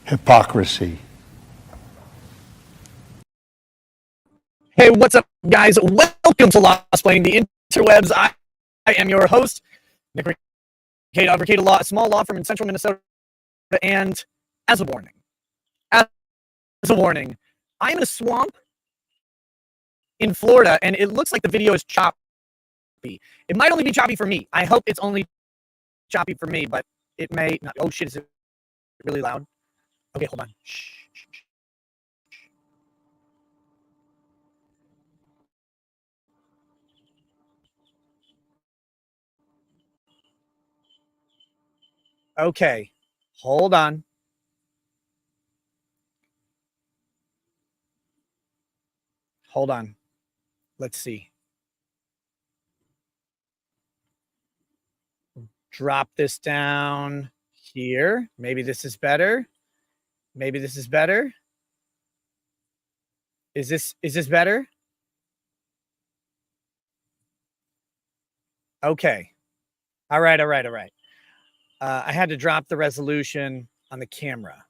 Hypocrisy. Hey, what's up, guys? Welcome to Lost Playing the Interwebs. I am your host, Nick Ricada of Ricada Law, a small law firm in central Minnesota. And as a warning, I am in a swamp in Florida, and it looks like the video is choppy. It might only be choppy for me. I hope it's only choppy for me, but it may not. Oh, shit, is it really loud? Okay, hold on. Shh. Okay, hold on. Hold on. Let's see. Drop this down here. Maybe this is better. Maybe this is better. Is this better? Okay. All right. I had to drop the resolution on the camera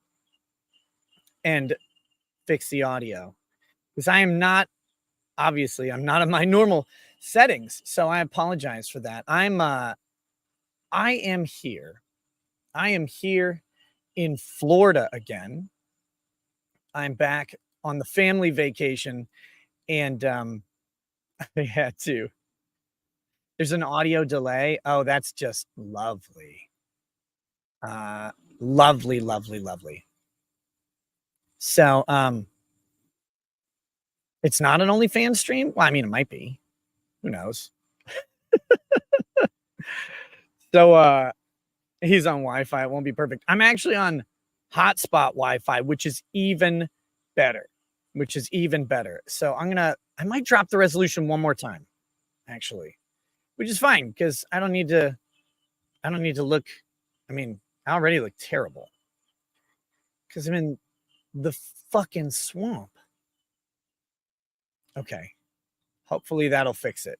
and fix the audio because I'm not in my normal settings. So I apologize for that. I am here in Florida again. I'm back on the family vacation, and they had to. There's an audio delay. Oh, that's just lovely. Lovely. So, it's not an OnlyFans stream. Well, I mean, it might be. Who knows? So, he's on Wi-Fi. It won't be perfect. I'm actually on hotspot Wi-Fi, which is even better. So I might drop the resolution one more time, actually, which is fine because I don't need to look. I mean, I already look terrible because I'm in the fucking swamp. Okay. Hopefully that'll fix it.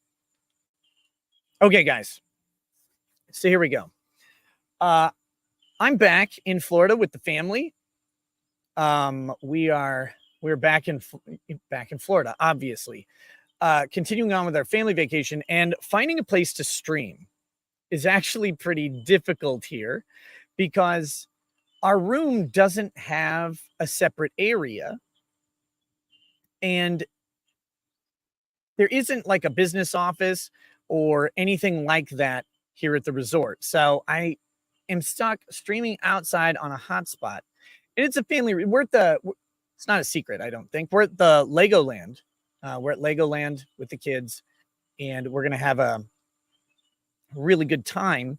Okay, guys. So here we go. I'm back in Florida with the family. We're back in Florida, obviously. Continuing on with our family vacation, and finding a place to stream is actually pretty difficult here because our room doesn't have a separate area, and there isn't like a business office or anything like that here at the resort. So I am stuck streaming outside on a hotspot. And it's a family. It's not a secret, I don't think. We're at the Legoland. We're at Legoland with the kids, and we're going to have a really good time.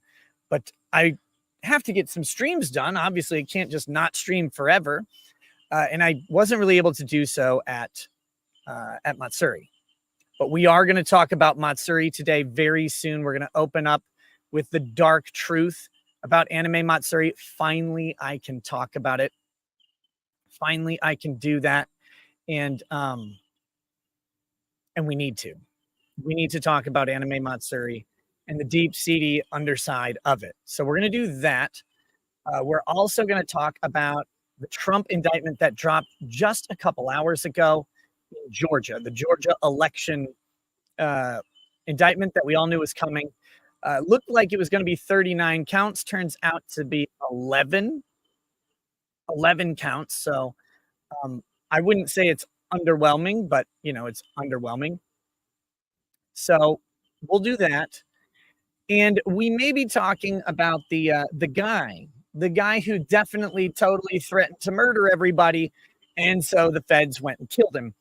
But I have to get some streams done. Obviously, I can't just not stream forever. And I wasn't really able to do so at Matsuri. But we are going to talk about Matsuri today very soon. We're going to open up with the dark truth about anime Matsuri. Finally, I can talk about it. Finally, I can do that. And we need to. We need to talk about anime Matsuri and the deep, seedy underside of it. So we're going to do that. We're also going to talk about the Trump indictment that dropped just a couple hours ago in Georgia, the Georgia election indictment that we all knew was coming. Looked like it was going to be 39 counts. Turns out to be 11 counts. So I wouldn't say it's underwhelming, but it's underwhelming. So we'll do that. And we may be talking about the guy who definitely totally threatened to murder everybody. And so the feds went and killed him.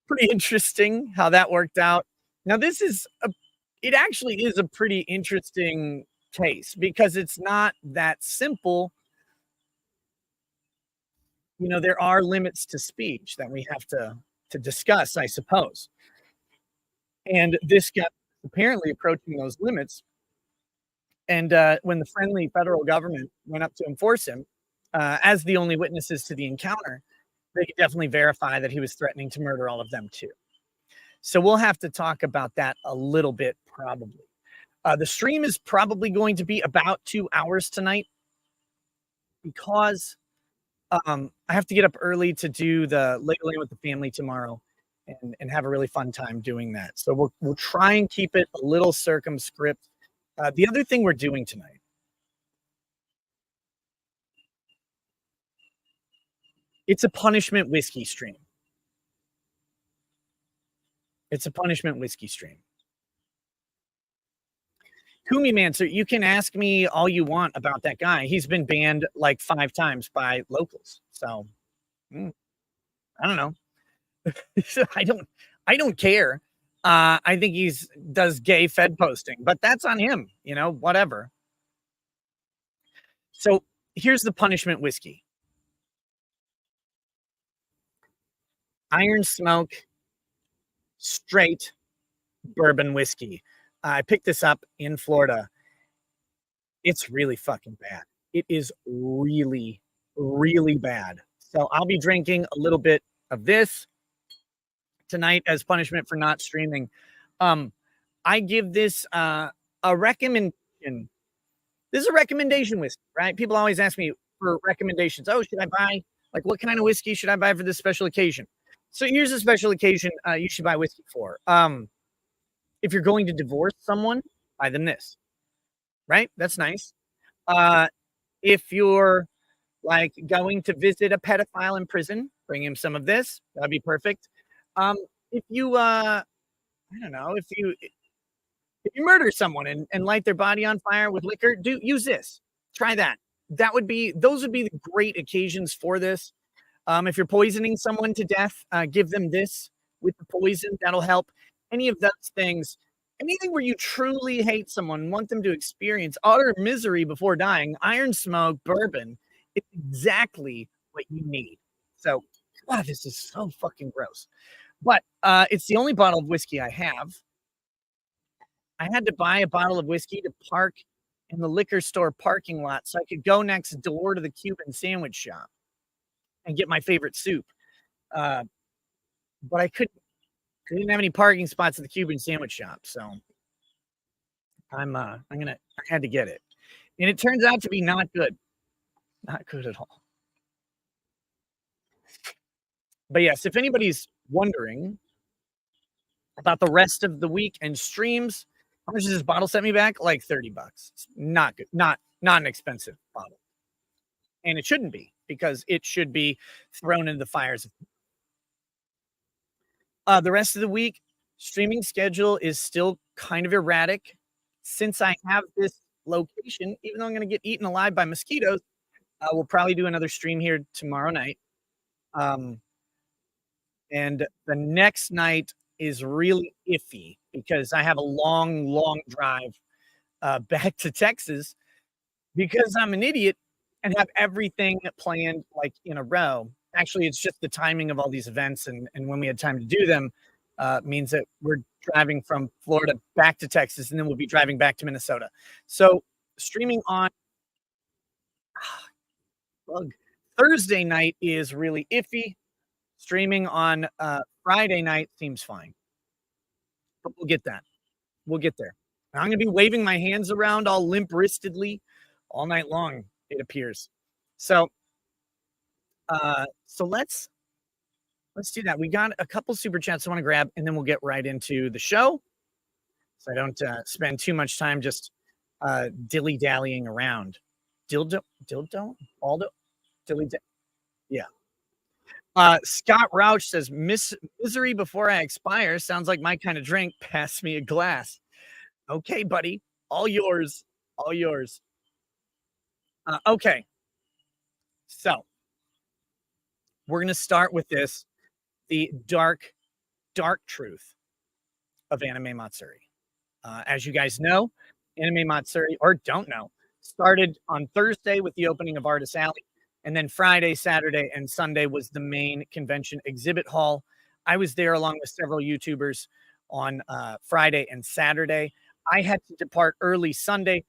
Pretty interesting how that worked out. Now, it actually is a pretty interesting case because it's not that simple. There are limits to speech that we have to discuss, I suppose. And this guy apparently approaching those limits. And when the friendly federal government went up to enforce him, as the only witnesses to the encounter, they could definitely verify that he was threatening to murder all of them too. So we'll have to talk about that a little bit probably. The stream is probably going to be about 2 hours tonight because I have to get up early to do the Lego Land with the family tomorrow and have a really fun time doing that. So we'll try and keep it a little circumscript. The other thing we're doing tonight, it's a punishment whiskey stream. It's a punishment whiskey stream. Kumi Mancer, you can ask me all you want about that guy. He's been banned like 5 times by locals. So I don't know. I don't care. I think he's does gay fed posting, but that's on him, whatever. So here's the punishment whiskey. Iron Smoke straight bourbon whiskey. I picked this up in Florida. It's really fucking bad. It is really, really bad. So I'll be drinking a little bit of this tonight as punishment for not streaming. I give this a recommendation. This is a recommendation whiskey, right? People always ask me for recommendations. Oh, should I buy, like, what kind of whiskey should I buy for this special occasion? So here's a special occasion you should buy whiskey for. If you're going to divorce someone, buy them this, right? That's nice. If you're like going to visit a pedophile in prison, bring him some of this. That'd be perfect. If you, I don't know, if you murder someone and light their body on fire with liquor, use this. Try that. Those would be the great occasions for this. If you're poisoning someone to death, give them this with the poison. That'll help. Any of those things, anything where you truly hate someone, want them to experience utter misery before dying, Iron Smoke bourbon is exactly what you need. So, God, this is so fucking gross. But it's the only bottle of whiskey I have. I had to buy a bottle of whiskey to park in the liquor store parking lot so I could go next door to the Cuban sandwich shop and get my favorite soup. But I didn't have any parking spots at the Cuban sandwich shop, so I had to get it. And it turns out to be not good. Not good at all. But yes, if anybody's wondering about the rest of the week and streams, how much does this bottle set me back? Like $30. It's not good. Not an expensive bottle. And it shouldn't be, because it should be thrown into the fires. The rest of the week, streaming schedule is still kind of erratic. Since I have this location, even though I'm going to get eaten alive by mosquitoes, we'll probably do another stream here tomorrow night. And the next night is really iffy because I have a long, long drive back to Texas because I'm an idiot and have everything planned like in a row. Actually, it's just the timing of all these events and when we had time to do them means that we're driving from Florida back to Texas, and then we'll be driving back to Minnesota. So streaming on Thursday night is really iffy. Streaming on Friday night seems fine. But we'll get that. We'll get there. And I'm going to be waving my hands around all limp-wristedly all night long, it appears. So let's do that. We got a couple super chats I want to grab, and then we'll get right into the show. So I don't spend too much time just dilly-dallying around. Dildo, Aldo, yeah. Scott Rauch says, misery before I expire sounds like my kind of drink. Pass me a glass. Okay, buddy. All yours. All yours. Okay. So we're going to start with this, the dark truth of Anime Matsuri. As you guys know, Anime Matsuri, or don't know, started on Thursday with the opening of Artist Alley. And then Friday, Saturday, and Sunday was the main convention exhibit hall. I was there along with several YouTubers on Friday and Saturday. I had to depart early Sunday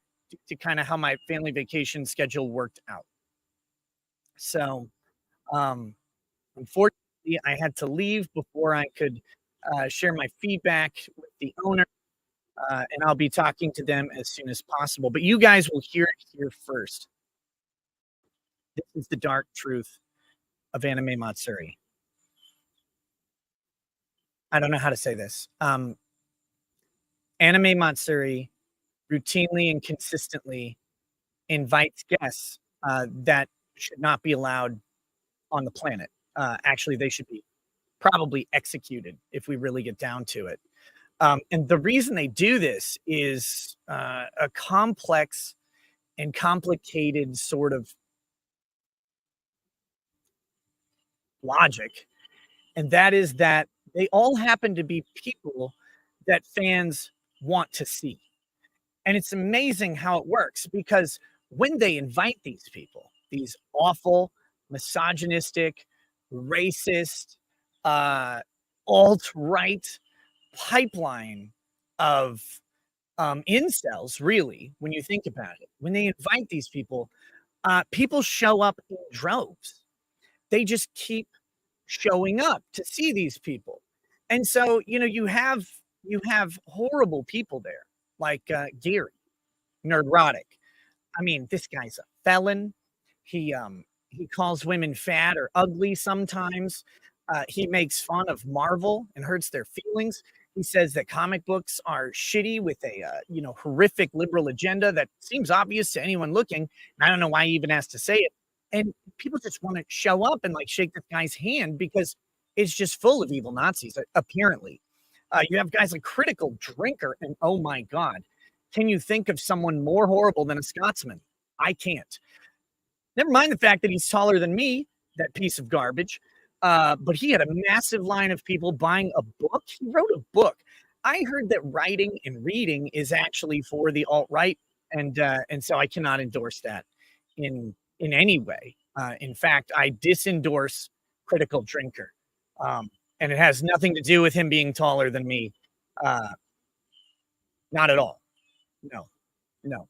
to kind of how my family vacation schedule worked out. So, unfortunately, I had to leave before I could share my feedback with the owner, and I'll be talking to them as soon as possible. But you guys will hear it here first. This is the dark truth of Anime Matsuri. I don't know how to say this. Anime Matsuri routinely and consistently invites guests that should not be allowed on the planet. Actually, they should be probably executed if we really get down to it. And the reason they do this is a complex and complicated sort of logic. And that is that they all happen to be people that fans want to see. And it's amazing how it works because when they invite these people, these awful, misogynistic, racist, uh, alt right pipeline of incels, really, when you think about it, when they invite these people, people show up in droves. They just keep showing up to see these people. And so, you have horrible people there, like Gary, Nerdrotic. I mean, this guy's a felon. He calls women fat or ugly sometimes. He makes fun of Marvel and hurts their feelings. He says that comic books are shitty with a horrific liberal agenda that seems obvious to anyone looking. And I don't know why he even has to say it. And people just want to show up and like shake this guy's hand because it's just full of evil Nazis. Apparently, you have guys like Critical Drinker, and oh my god, can you think of someone more horrible than a Scotsman? I can't. Never mind the fact that he's taller than me, that piece of garbage. But he had a massive line of people buying a book. He wrote a book. I heard that writing and reading is actually for the alt right, and so I cannot endorse that in any way. In fact, I disendorse Critical Drinker, and it has nothing to do with him being taller than me. Uh, Not at all. No, no.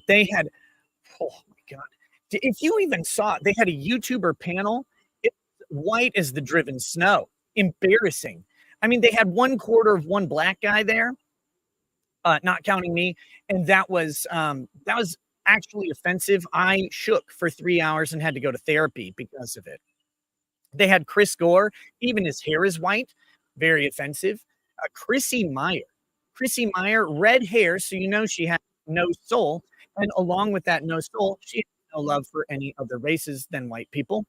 They had, oh my god, if you even saw it, they had a YouTuber panel. It's white as the driven snow. Embarrassing. I mean, they had 1/4 of one black guy there, not counting me, and that was actually offensive. I shook for 3 hours and had to go to therapy because of it. They had Chris Gore, even his hair is white, very offensive. Chrissy Meyer, red hair, so you know she had no soul, and along with that no soul, she had no love for any other races than white people.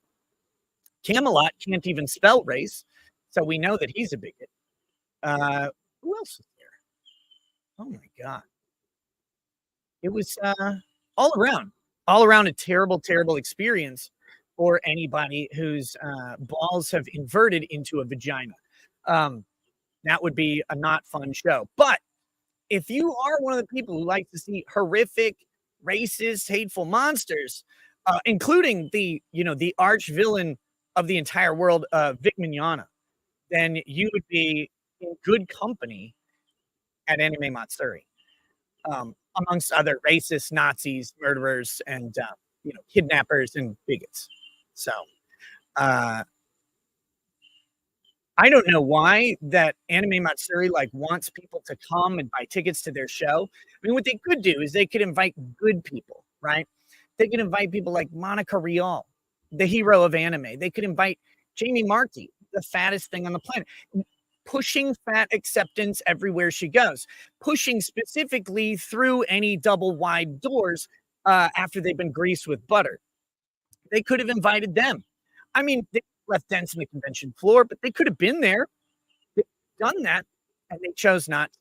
Camelot can't even spell race, so we know that he's a bigot. Who else is there? Oh my god. It was all around a terrible, terrible experience for anybody whose balls have inverted into a vagina. Um, that would be a not fun show. But if you are one of the people who like to see horrific, racist, hateful monsters, including the arch villain of the entire world, Vic Mignogna, then you would be in good company at Anime Matsuri. Amongst other racists, Nazis, murderers, and kidnappers and bigots. So uh, I don't know why that Anime Matsuri like wants people to come and buy tickets to their show. I mean, what they could do is they could invite good people, right? They could invite people like Monica Rial, the hero of anime. They could invite Jamie Markey, the fattest thing on the planet, pushing fat acceptance everywhere she goes, pushing specifically through any double wide doors after they've been greased with butter. They could have invited them. I mean, they left dents in the convention floor, but they could have been there. They've done that, and they chose not.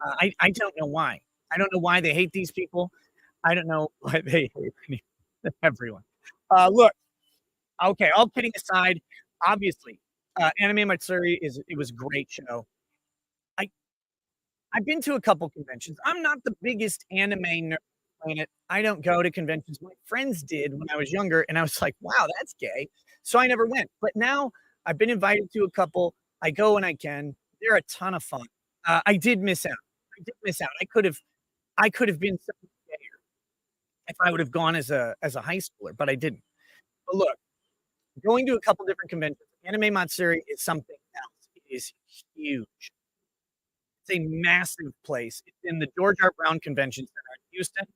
I don't know why. I don't know why they hate these people. I don't know why they hate everyone. Look, okay, all kidding aside, obviously, Anime Matsuri it was a great show. I I've been to a couple conventions. I'm not the biggest anime nerd on the planet. I don't go to conventions. My friends did when I was younger, and I was like, "Wow, that's gay." So I never went. But now I've been invited to a couple. I go when I can. They're a ton of fun. I did miss out. I did miss out. I could have been so gayer if I would have gone as a high schooler, but I didn't. But look, going to a couple different conventions, Anime Matsuri is something else. is huge. It's a massive place. It's in the George R. Brown Convention Center in Houston,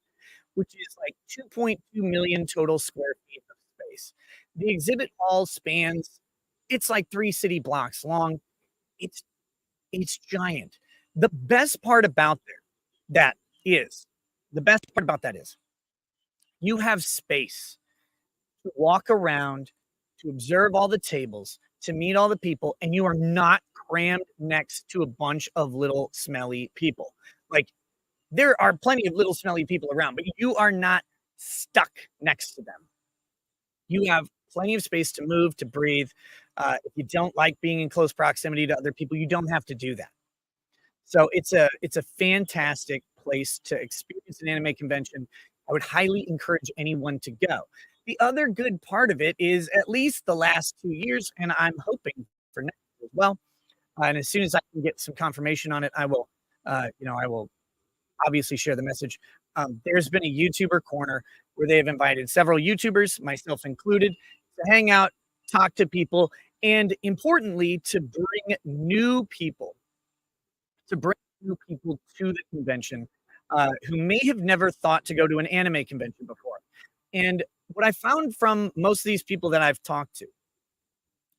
which is like 2.2 million total square feet of space. The exhibit hall spans, it's like 3 city blocks long. It's it's giant. The best part about there that is the best part about that is you have space to walk around, to observe all the tables, to meet all the people, and you are not crammed next to a bunch of little smelly people. Like there are plenty of little smelly people around, but you are not stuck next to them. You have plenty of space to move, to breathe. If you don't like being in close proximity to other people, you don't have to do that. So it's a fantastic place to experience an anime convention. I would highly encourage anyone to go. The other good part of it is at least the last 2 years, and I'm hoping for next year as well. And as soon as I can get some confirmation on it, I will obviously share the message. There's been a YouTuber corner where they have invited several YouTubers, myself included, to hang out, talk to people, and importantly, to bring new people to the convention who may have never thought to go to an anime convention before. And what I found from most of these people that I've talked to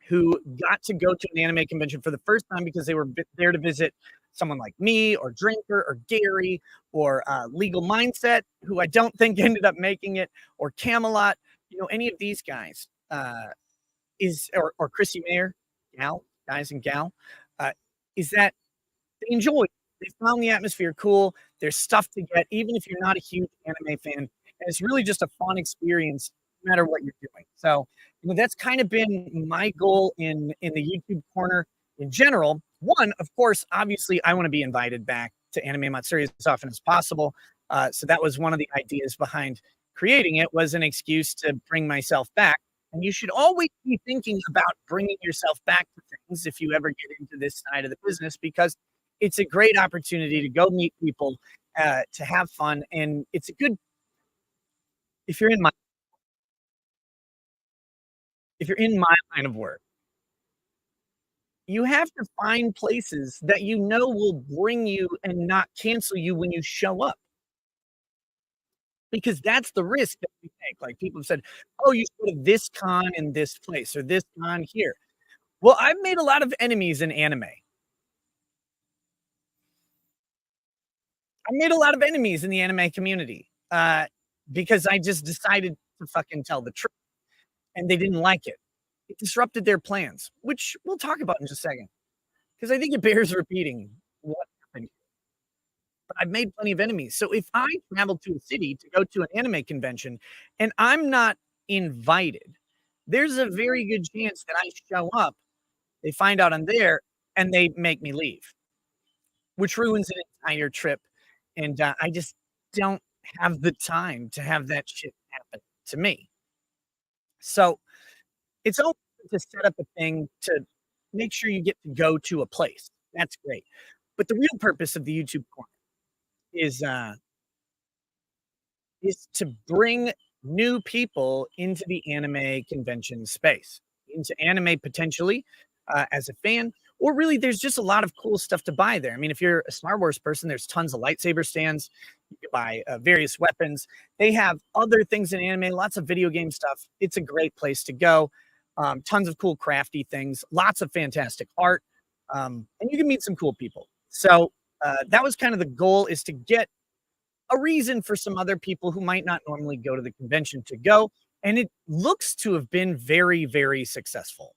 who got to go to an anime convention for the first time because they were there to visit someone like me or Drinker or Gary or Legal Mindset, who I don't think ended up making it, or Camelot, any of these guys or Chrissy Mayer, guys and gal, is that they enjoy it. They found the atmosphere cool. There's stuff to get, even if you're not a huge anime fan. And it's really just a fun experience, no matter what you're doing. So, that's kind of been my goal in the YouTube corner in general. One, of course, obviously, I want to be invited back to Anime Matsuri as often as possible. So that was one of the ideas behind creating it, was an excuse to bring myself back. And you should always be thinking about bringing yourself back to things if you ever get into this side of the business, because it's a great opportunity to go meet people, to have fun, and it's a good if you're in my if you're in my line of work, you have to find places that will bring you and not cancel you when you show up, because that's the risk that we take. Like people have said, "Oh, you should go to this con in this place or this con here." Well, I've made a lot of enemies in anime. I made a lot of enemies in the anime community, because I just decided to fucking tell the truth, and they didn't like it. It disrupted their plans, which we'll talk about in just a second, because I think it bears repeating what happened. But I've made plenty of enemies. So if I travel to a city to go to an anime convention and I'm not invited, there's a very good chance that I show up, they find out I'm there, and they make me leave, which ruins an entire trip. And I just don't have the time to have that shit happen to me. So it's okay to set up a thing to make sure you get to go to a place. That's great. But the real purpose of the YouTube corner is uh is to bring new people into the anime convention space, into anime potentially, as a fan, or really there's just a lot of cool stuff to buy there. I mean, if you're a Star Wars person, there's tons of lightsaber stands. You can buy various weapons. They have other things in anime, lots of video game stuff. It's a great place to go. Tons of cool crafty things, lots of fantastic art, and you can meet some cool people. So that was kind of the goal, is to get a reason for some other people who might not normally go to the convention to go. And it looks to have been very, very successful.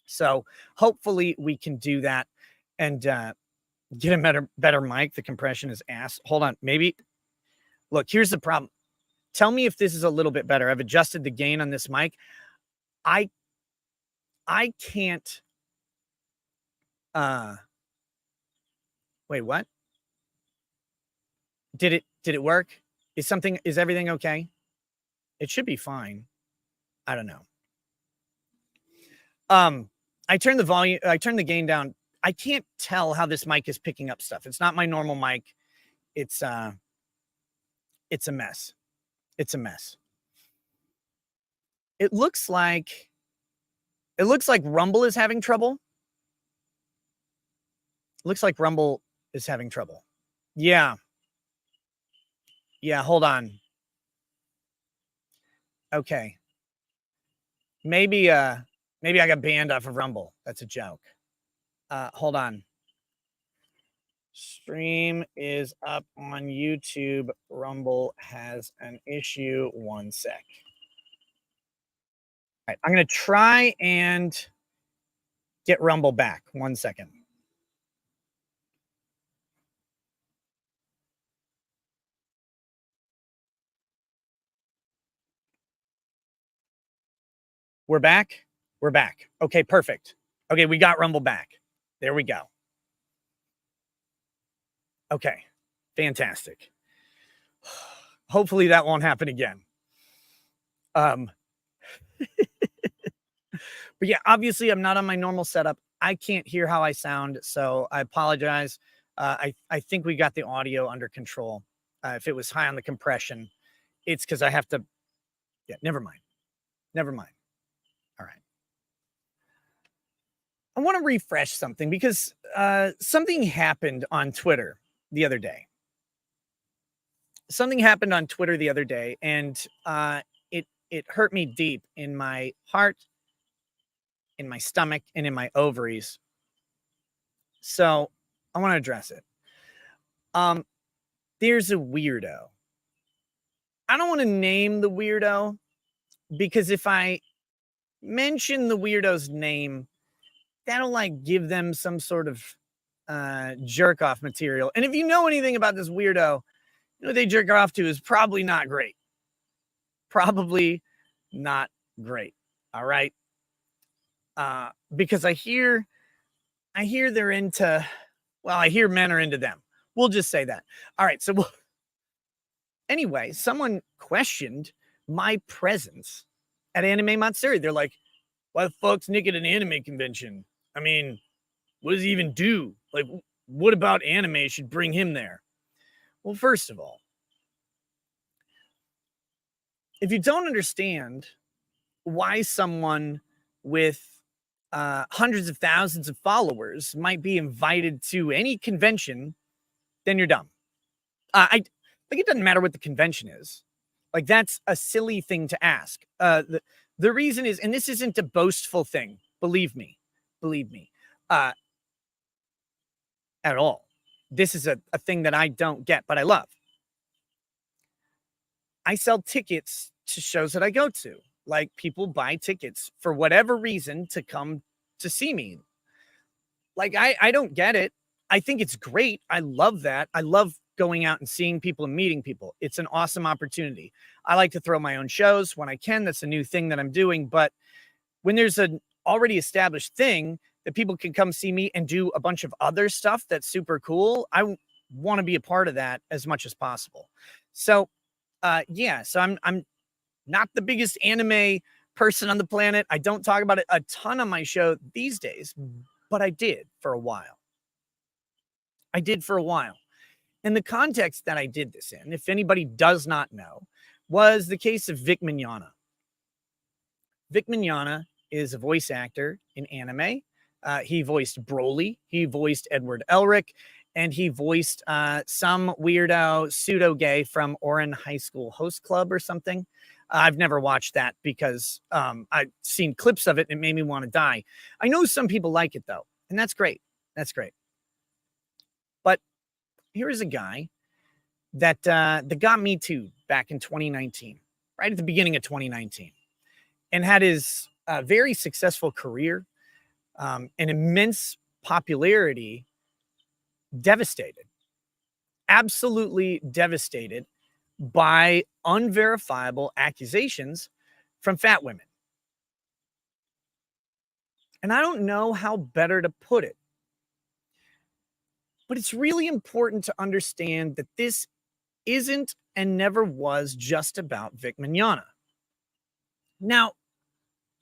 So hopefully we can do that and get a better mic. The compression is ass. Hold on. Maybe look, here's the problem. Tell me if this is a little bit better. I've adjusted the gain on this mic. I can't wait, what? Did it work? Is everything okay? It should be fine. I don't know. I turned the gain down. I can't tell how this mic is picking up stuff. It's not my normal mic. It's a mess. It's a mess. It looks like Rumble is having trouble. Looks like Rumble is having trouble. Yeah. Yeah, hold on. Okay. Maybe maybe I got banned off of Rumble. That's a joke. Hold on. Stream is up on YouTube. Rumble has an issue. One sec. All right, I'm going to try and get Rumble back. 1 second. We're back. We're back. Okay, perfect. Okay, we got Rumble back. There we go. Okay, fantastic. Hopefully that won't happen again. But yeah, obviously I'm not on my normal setup. I can't hear how I sound, so I apologize. I think we got the audio under control. If it was high on the compression, it's because I have to. Yeah, never mind. Never mind. All right. I want to refresh something because something happened on Twitter the other day. Something happened on Twitter the other day, and it hurt me deep in my heart, in my stomach, and in my ovaries. So I want to address it. There's a weirdo. I don't want to name the weirdo because if I mention the weirdo's name, that'll like give them some sort of jerk off material. And if you know anything about this weirdo, you know what they jerk off to is probably not great. Probably not great. All right. Because I hear they're into, well, I hear men are into them. We'll just say that. All right. So anyway, someone questioned my presence at Anime Matsuri. They're like, why the fuck's Nick at an anime convention? I mean, what does he even do? Like, what about anime should bring him there? Well, first of all, if you don't understand why someone with hundreds of thousands of followers might be invited to any convention, then you're dumb. I like it doesn't matter what the convention is. Like that's a silly thing to ask. The reason is, and this isn't a boastful thing. Believe me, at all. This is a thing that I don't get, but I love. I sell tickets to shows that I go to. Like people buy tickets for whatever reason to come to see me. Like I don't get it. I think it's great. I love that. I love going out and seeing people and meeting people. It's an awesome opportunity. I like to throw my own shows when I can. That's a new thing that I'm doing. But when there's an already established thing that people can come see me and do a bunch of other stuff that's super cool, I want to be a part of that as much as possible. So yeah, so I'm not the biggest anime person on the planet. I don't talk about it a ton on my show these days, but I did for a while. And the context that I did this in, if anybody does not know, was the case of Vic Mignogna. Vic Mignogna is a voice actor in anime. He voiced Broly, he voiced Edward Elric, and he voiced some weirdo pseudo-gay from Orin High School Host Club or something. I've never watched that because I've seen clips of it and it made me want to die. I know some people like it though, and that's great. That's great. But here is a guy that got me too back in 2019, right at the beginning of 2019, and had his very successful career, an immense popularity, devastated, absolutely devastated by unverifiable accusations from fat women. And I don't know how better to put it, but it's really important to understand that this isn't and never was just about Vic Mignogna. Now,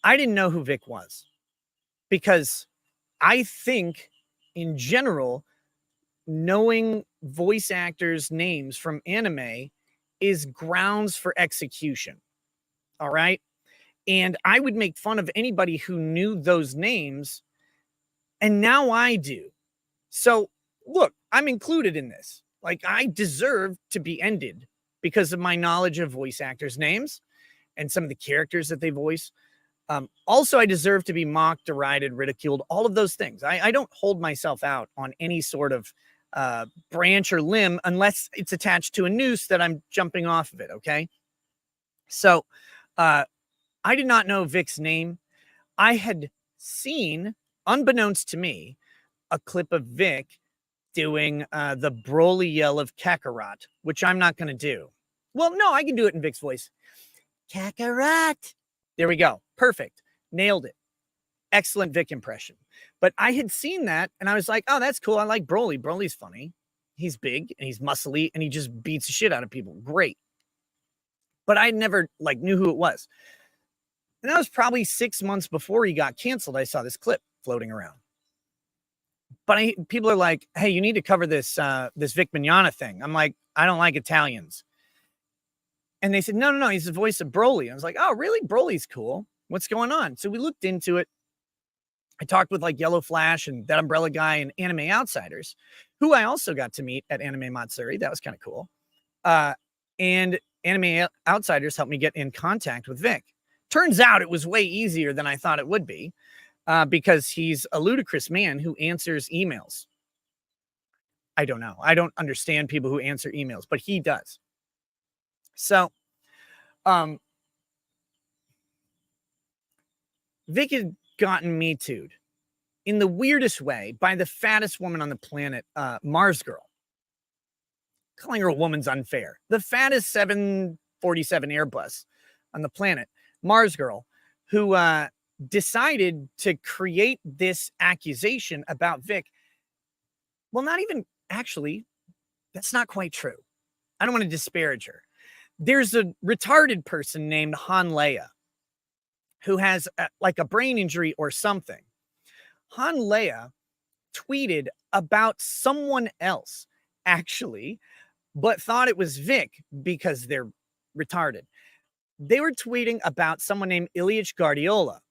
I didn't know who Vic was because I think in general, knowing voice actors' names from anime is grounds for execution. All right. And I would make fun of anybody who knew those names. And now I do. So look, I'm included in this. Like, I deserve to be ended because of my knowledge of voice actors' names and some of the characters that they voice. Also, I deserve to be mocked, derided, ridiculed, all of those things. I don't hold myself out on any sort of branch or limb unless it's attached to a noose that I'm jumping off of it. Okay. So uh, I did not know Vic's name. I had seen, unbeknownst to me, a clip of Vic doing the Broly yell of Kakarot, which I'm not going to do. Well, no, I can do it in Vic's voice. Kakarot. There we go. Perfect. Nailed it. Excellent Vic impression. But I had seen that and I was like, oh, that's cool. I like Broly. Broly's funny. He's big and he's muscly and he just beats the shit out of people. Great. But I never like knew who it was. And that was probably 6 months before he got canceled. I saw this clip floating around. But people are like, hey, you need to cover this this Vic Mignogna thing. I'm like, I don't like Italians. And they said, no, he's the voice of Broly. I was like, oh, really? Broly's cool. What's going on? So we looked into it. I talked with like Yellow Flash and that Umbrella guy and Anime Outsiders, who I also got to meet at Anime Matsuri. That was kind of cool. And Anime Outsiders helped me get in contact with Vic. Turns out it was way easier than I thought it would be because he's a ludicrous man who answers emails. I don't know. I don't understand people who answer emails, but he does. So, Vic had gotten Me Too'd in the weirdest way by the fattest woman on the planet, Mars Girl. Calling her a woman's unfair. The fattest 747 Airbus on the planet, Mars Girl, who decided to create this accusation about Vic. Well, not even actually, that's not quite true. I don't want to disparage her. There's a retarded person named Han Leia who has like a brain injury or something. Han Leia tweeted about someone else, actually, but thought it was Vic because they're retarded. They were tweeting about someone named Ilyich Guardiola.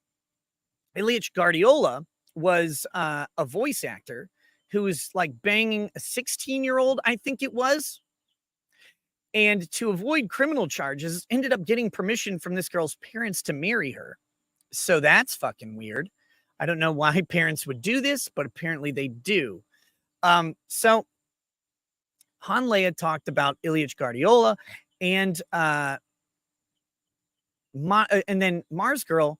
Ilyich Guardiola was a voice actor who was like banging a 16-year-old, I think it was. And to avoid criminal charges, ended up getting permission from this girl's parents to marry her. So that's fucking weird. I don't know why parents would do this, but apparently they do. So Han Leia talked about Ilyich Guardiola and then Mars Girl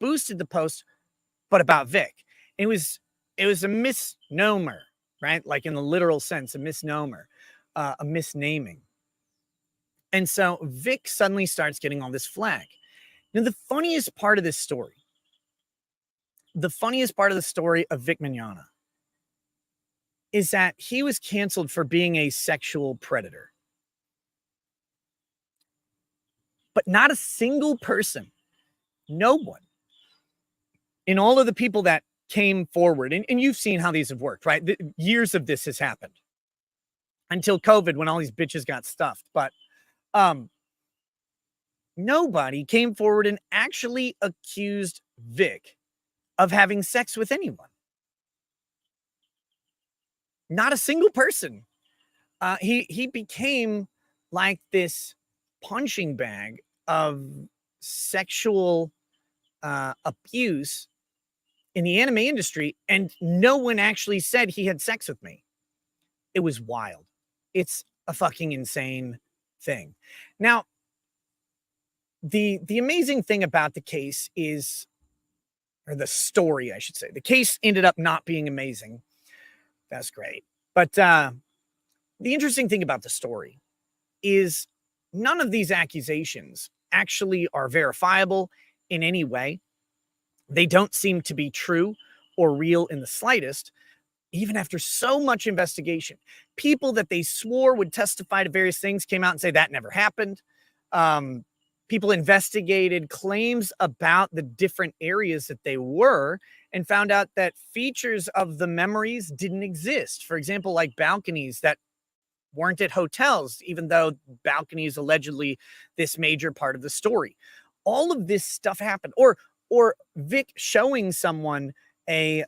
boosted the post, but about Vic. It was a misnomer, right? Like in the literal sense, a misnomer, a misnaming. And so Vic suddenly starts getting all this flack. Now, the funniest part of this story, the funniest part of the story of Vic Mignogna is that he was canceled for being a sexual predator. But not a single person, no one, in all of the people that came forward, and you've seen how these have worked, right? Years of this has happened until COVID when all these bitches got stuffed. But nobody came forward and actually accused Vic of having sex with anyone. Not a single person. He became like this punching bag of sexual abuse in the anime industry, and no one actually said he had sex with me. It was wild. It's a fucking insane thing. Now, the amazing thing about the case is, or the story, I should say, the case ended up not being amazing. That's great. But the interesting thing about the story is none of these accusations actually are verifiable in any way. They don't seem to be true or real in the slightest, even after so much investigation. People that they swore would testify to various things came out and say that never happened. People investigated claims about the different areas that they were and found out that features of the memories didn't exist. For example, like balconies that weren't at hotels, even though balconies allegedly this major part of the story. All of this stuff happened. Or Vic showing someone a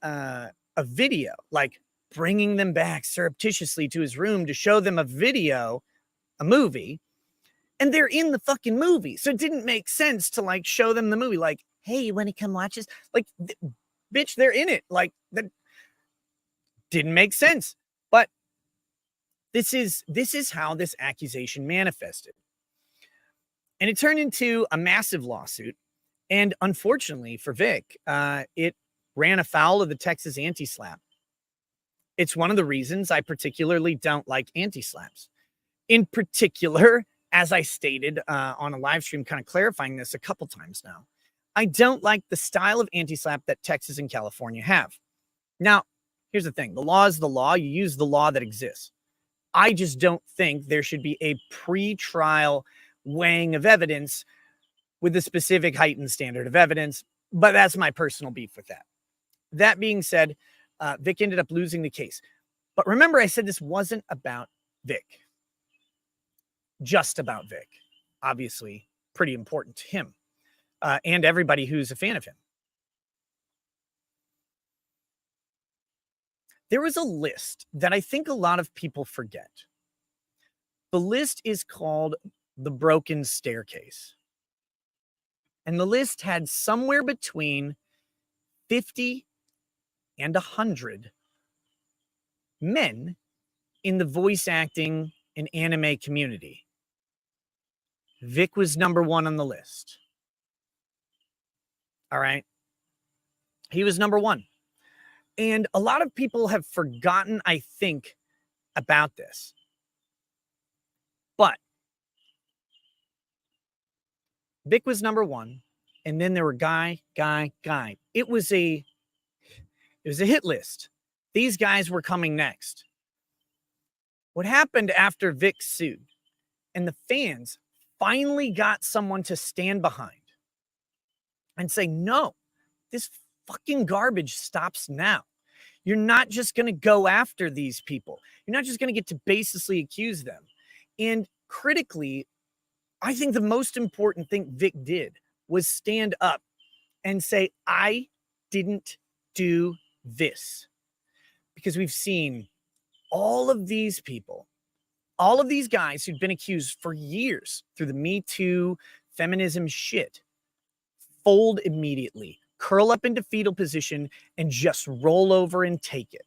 video, like bringing them back surreptitiously to his room to show them a movie, and they're in the fucking movie. So it didn't make sense to like show them the movie. Like, hey, you want to come watch this? Like, bitch, they're in it. Like, that didn't make sense. But this is how this accusation manifested. And it turned into a massive lawsuit. And unfortunately for Vic, it ran afoul of the Texas anti-slap. It's one of the reasons I particularly don't like anti-slaps. In particular, as I stated on a live stream, kind of clarifying this a couple times now, I don't like the style of anti-slap that Texas and California have. Now, here's the thing. The law is the law. You use the law that exists. I just don't think there should be a pre-trial weighing of evidence with a specific heightened standard of evidence, but that's my personal beef with that. That being said, Vic ended up losing the case. But remember, I said this wasn't about Vic. Just about Vic. Obviously, pretty important to him and everybody who's a fan of him. There was a list that I think a lot of people forget. The list is called the Broken Staircase. And the list had somewhere between 50 and 100 men in the voice acting and anime community. Vic was number one on the list. All right. He was number one. And a lot of people have forgotten, I think, about this. But Vic was number one. And then there were guy. It was a hit list. These guys were coming next. What happened after Vic sued and the fans finally got someone to stand behind and say, no, this fucking garbage stops now. You're not just going to go after these people. You're not just going to get to baselessly accuse them. And critically, I think the most important thing Vic did was stand up and say, I didn't do this. Because we've seen all of these people, all of these guys who'd been accused for years through the Me Too feminism shit, fold immediately, curl up into fetal position, and just roll over and take it.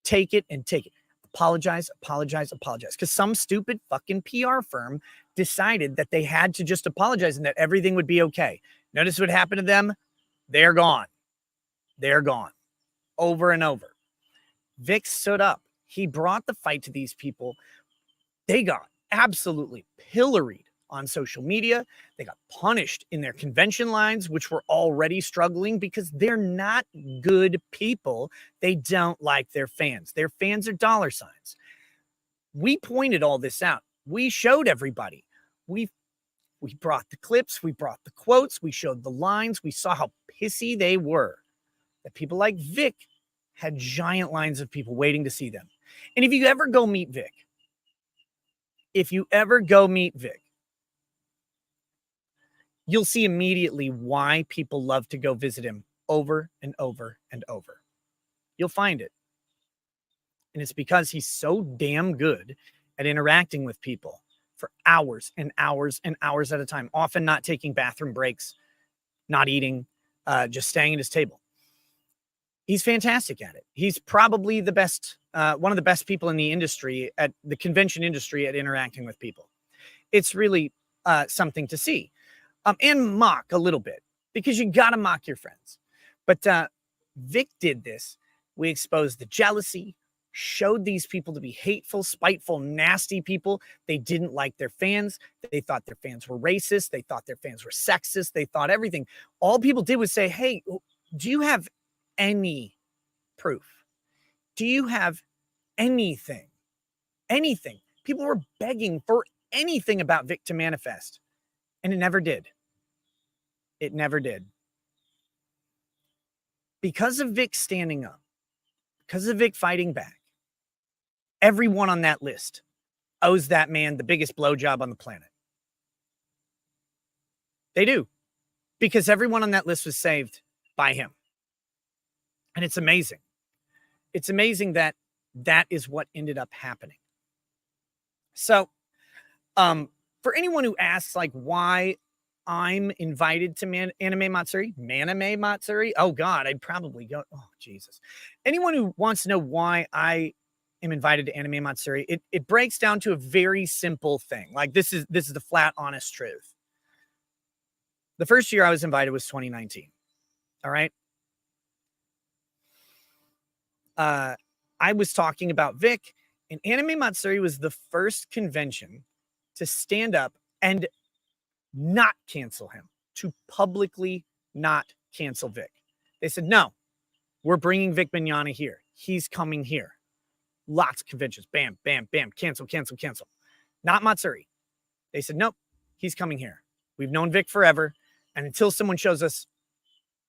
Take it and take it. Apologize. Because some stupid fucking PR firm decided that they had to just apologize and that everything would be okay. Notice what happened to them? They're gone. They're gone. Over and over. Vic stood up. He brought the fight to these people. They got absolutely pilloried on social media. They got punished in their convention lines, which were already struggling because they're not good people. They don't like their fans. Their fans are dollar signs. We pointed all this out. We showed everybody. We brought the clips. We brought the quotes. We showed the lines. We saw how pissy they were. That people like Vic had giant lines of people waiting to see them. And if you ever go meet Vic, you'll see immediately why people love to go visit him over and over and over. You'll find it. And it's because he's so damn good at interacting with people for hours and hours and hours at a time, often not taking bathroom breaks, not eating, just staying at his table. He's fantastic at it. He's probably the best, one of the best people in the industry, at the convention industry, at interacting with people. It's really something to see. And mock a little bit, because you got to mock your friends. But Vic did this. We exposed the jealousy, showed these people to be hateful, spiteful, nasty people. They didn't like their fans. They thought their fans were racist. They thought their fans were sexist. They thought everything. All people did was say, hey, do you have any proof? Do you have anything? Anything. People were begging for anything about Vic to manifest. And it never did. It never did. Because of Vic standing up, because of Vic fighting back, everyone on that list owes that man the biggest blowjob on the planet. They do. Because everyone on that list was saved by him. And it's amazing. it's amazing that that is what ended up happening. So, for anyone who asks like why I'm invited to Anime Matsuri, Manime Matsuri, oh God, I'd probably go. Oh Jesus! Anyone who wants to know why I am invited to Anime Matsuri, it breaks down to a very simple thing. Like this is the flat, honest truth. The first year I was invited was 2019. All right. I was talking about Vic, and Anime Matsuri was the first convention to stand up and not cancel him, to publicly not cancel Vic. They said, no, we're bringing Vic Mignogna here. He's coming here. Lots of conventions. Bam, bam, bam. Cancel, cancel, cancel. Not Matsuri. They said, nope, he's coming here. We've known Vic forever. And until someone shows us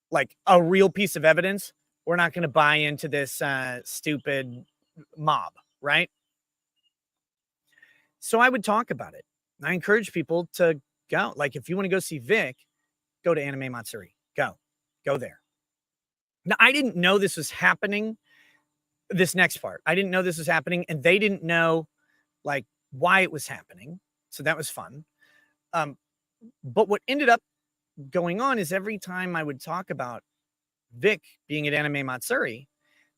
like a real piece of evidence, we're not going to buy into this stupid mob, right? So I would talk about it. I encourage people to go. Like, if you want to go see Vic, go to Anime Matsuri. Go there. Now, I didn't know this was happening, this next part. I didn't know this was happening, and they didn't know, like, why it was happening. So that was fun. But what ended up going on is every time I would talk about Vic being at Anime Matsuri,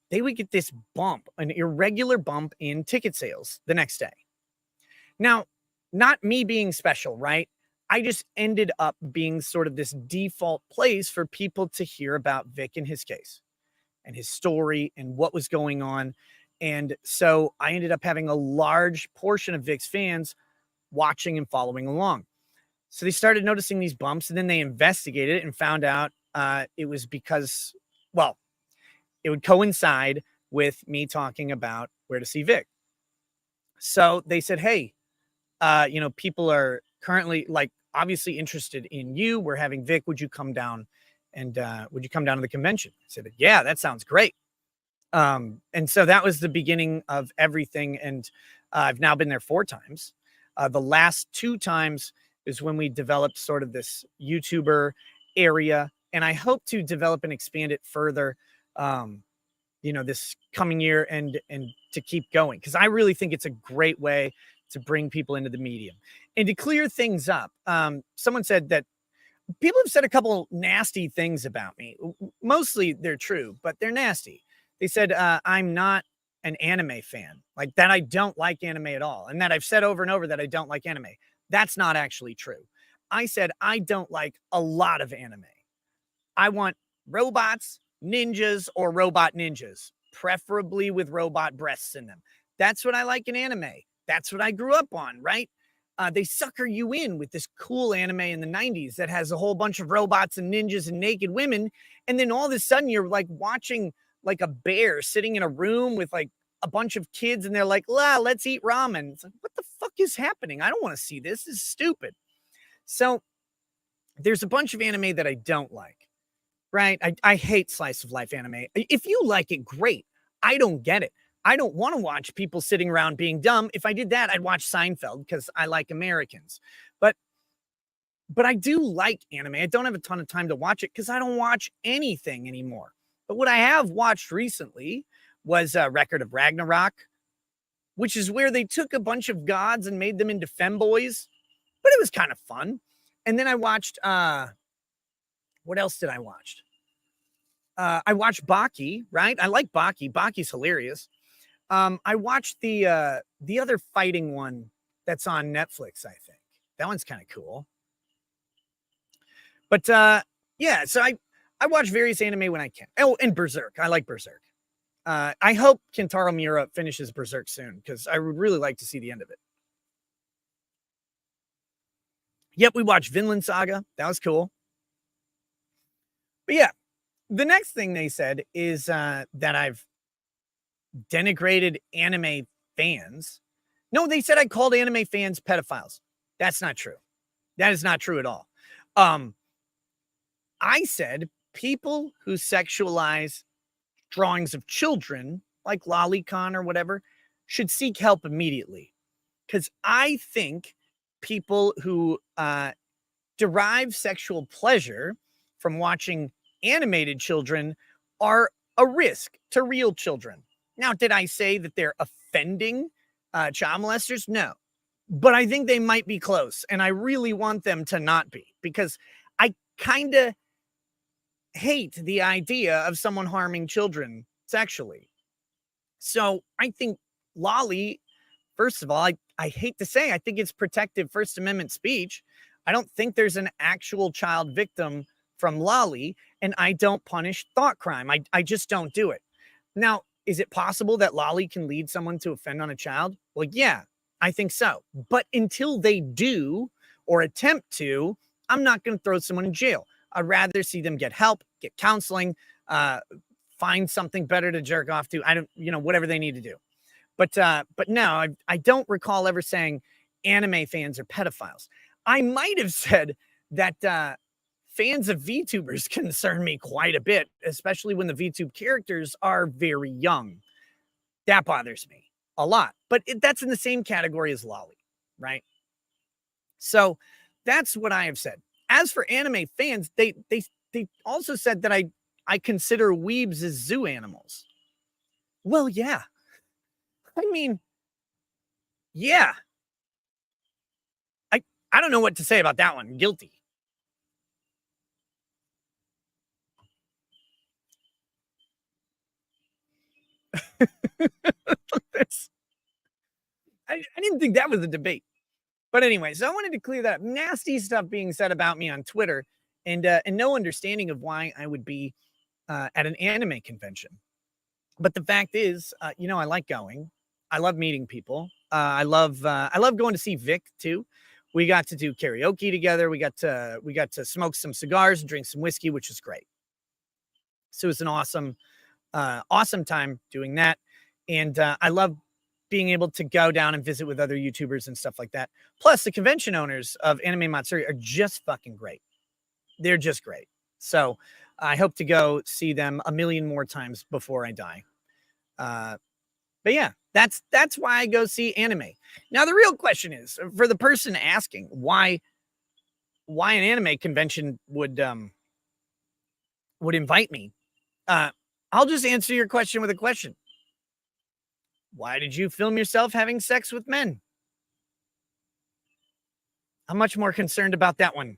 they would get this bump, an irregular bump in ticket sales the next day. Now, not me being special, right? I just ended up being sort of this default place for people to hear about Vic in his case and his story and what was going on. And so I ended up having a large portion of Vic's fans watching and following along. So they started noticing these bumps, and then they investigated it and found out it was because, well, it would coincide with me talking about where to see Vic. So they said, hey, people are currently like obviously interested in you. We're having Vic. Would you come down and would you come down to the convention? I said, yeah, that sounds great. And so that was the beginning of everything. And I've now been there 4 times. The last 2 times is when we developed sort of this YouTuber area. And I hope to develop and expand it further, this coming year and to keep going. Because I really think it's a great way to bring people into the medium. And to clear things up, someone said that people have said a couple nasty things about me. Mostly they're true, but they're nasty. They said I'm not an anime fan, like that I don't like anime at all, and that I've said over and over that I don't like anime. That's not actually true. I said I don't like a lot of anime. I want robots, ninjas, or robot ninjas, preferably with robot breasts in them. That's what I like in anime. That's what I grew up on, right? They sucker you in with this cool anime in the 90s that has a whole bunch of robots and ninjas and naked women. And then all of a sudden you're like watching like a bear sitting in a room with like a bunch of kids, and they're like, let's eat ramen. It's like, what the fuck is happening? I don't want to see this. This is stupid. So there's a bunch of anime that I don't like, right? I hate slice of life anime. If you like it, great. I don't get it. I don't want to watch people sitting around being dumb. If I did that, I'd watch Seinfeld because I like Americans. But I do like anime. I don't have a ton of time to watch it because I don't watch anything anymore. But what I have watched recently was Record of Ragnarok, which is where they took a bunch of gods and made them into femboys. But it was kind of fun. And then I watched, what else did I watch? I watched Baki, right? I like Baki. Baki's hilarious. I watched the other fighting one that's on Netflix, I think. That one's kind of cool. But yeah, so I watch various anime when I can. Oh, and Berserk. I like Berserk. I hope Kentaro Miura finishes Berserk soon because I would really like to see the end of it. Yep, we watched Vinland Saga. That was cool. But yeah, the next thing they said is that I've denigrated anime fans. No, they said I called anime fans pedophiles. That's not true. That is not true at all. I said people who sexualize drawings of children, like Lolicon or whatever, should seek help immediately. Because I think people who derive sexual pleasure from watching animated children are a risk to real children. Now, did I say that they're offending child molesters? No. But I think they might be close. And I really want them to not be, because I kind of hate the idea of someone harming children sexually. So I think Lolly, first of all, I hate to say, I think it's protective First Amendment speech. I don't think there's an actual child victim from Lolly, and I don't punish thought crime. I just don't do it. Now, is it possible that Lolly can lead someone to offend on a child? Well, yeah, I think so. But until they do or attempt to, I'm not going to throw someone in jail. I'd rather see them get help, get counseling, find something better to jerk off to. I don't, whatever they need to do. But no, I don't recall ever saying anime fans are pedophiles. I might have said that fans of VTubers concern me quite a bit, especially when the VTube characters are very young. That bothers me a lot. But that's in the same category as Lolly, right? So that's what I have said. As for anime fans, they also said that I consider weebs as zoo animals. Well, yeah. I mean, yeah. I don't know what to say about that one. Guilty. I didn't think that was a debate. But anyway, so I wanted to clear that up. Nasty stuff being said about me on Twitter, and no understanding of why I would be at an anime convention. But the fact is, I like going. I love meeting people. I love going to see Vic too. We got to do karaoke together. We got to smoke some cigars and drink some whiskey, which was great. So it was an awesome time doing that. And I love being able to go down and visit with other YouTubers and stuff like that. Plus, the convention owners of Anime Matsuri are just fucking great. They're just great. So I hope to go see them a million more times before I die. But yeah, that's why I go see anime. Now, the real question is, for the person asking why an anime convention would invite me, I'll just answer your question with a question. Why did you film yourself having sex with men? I'm much more concerned about that one.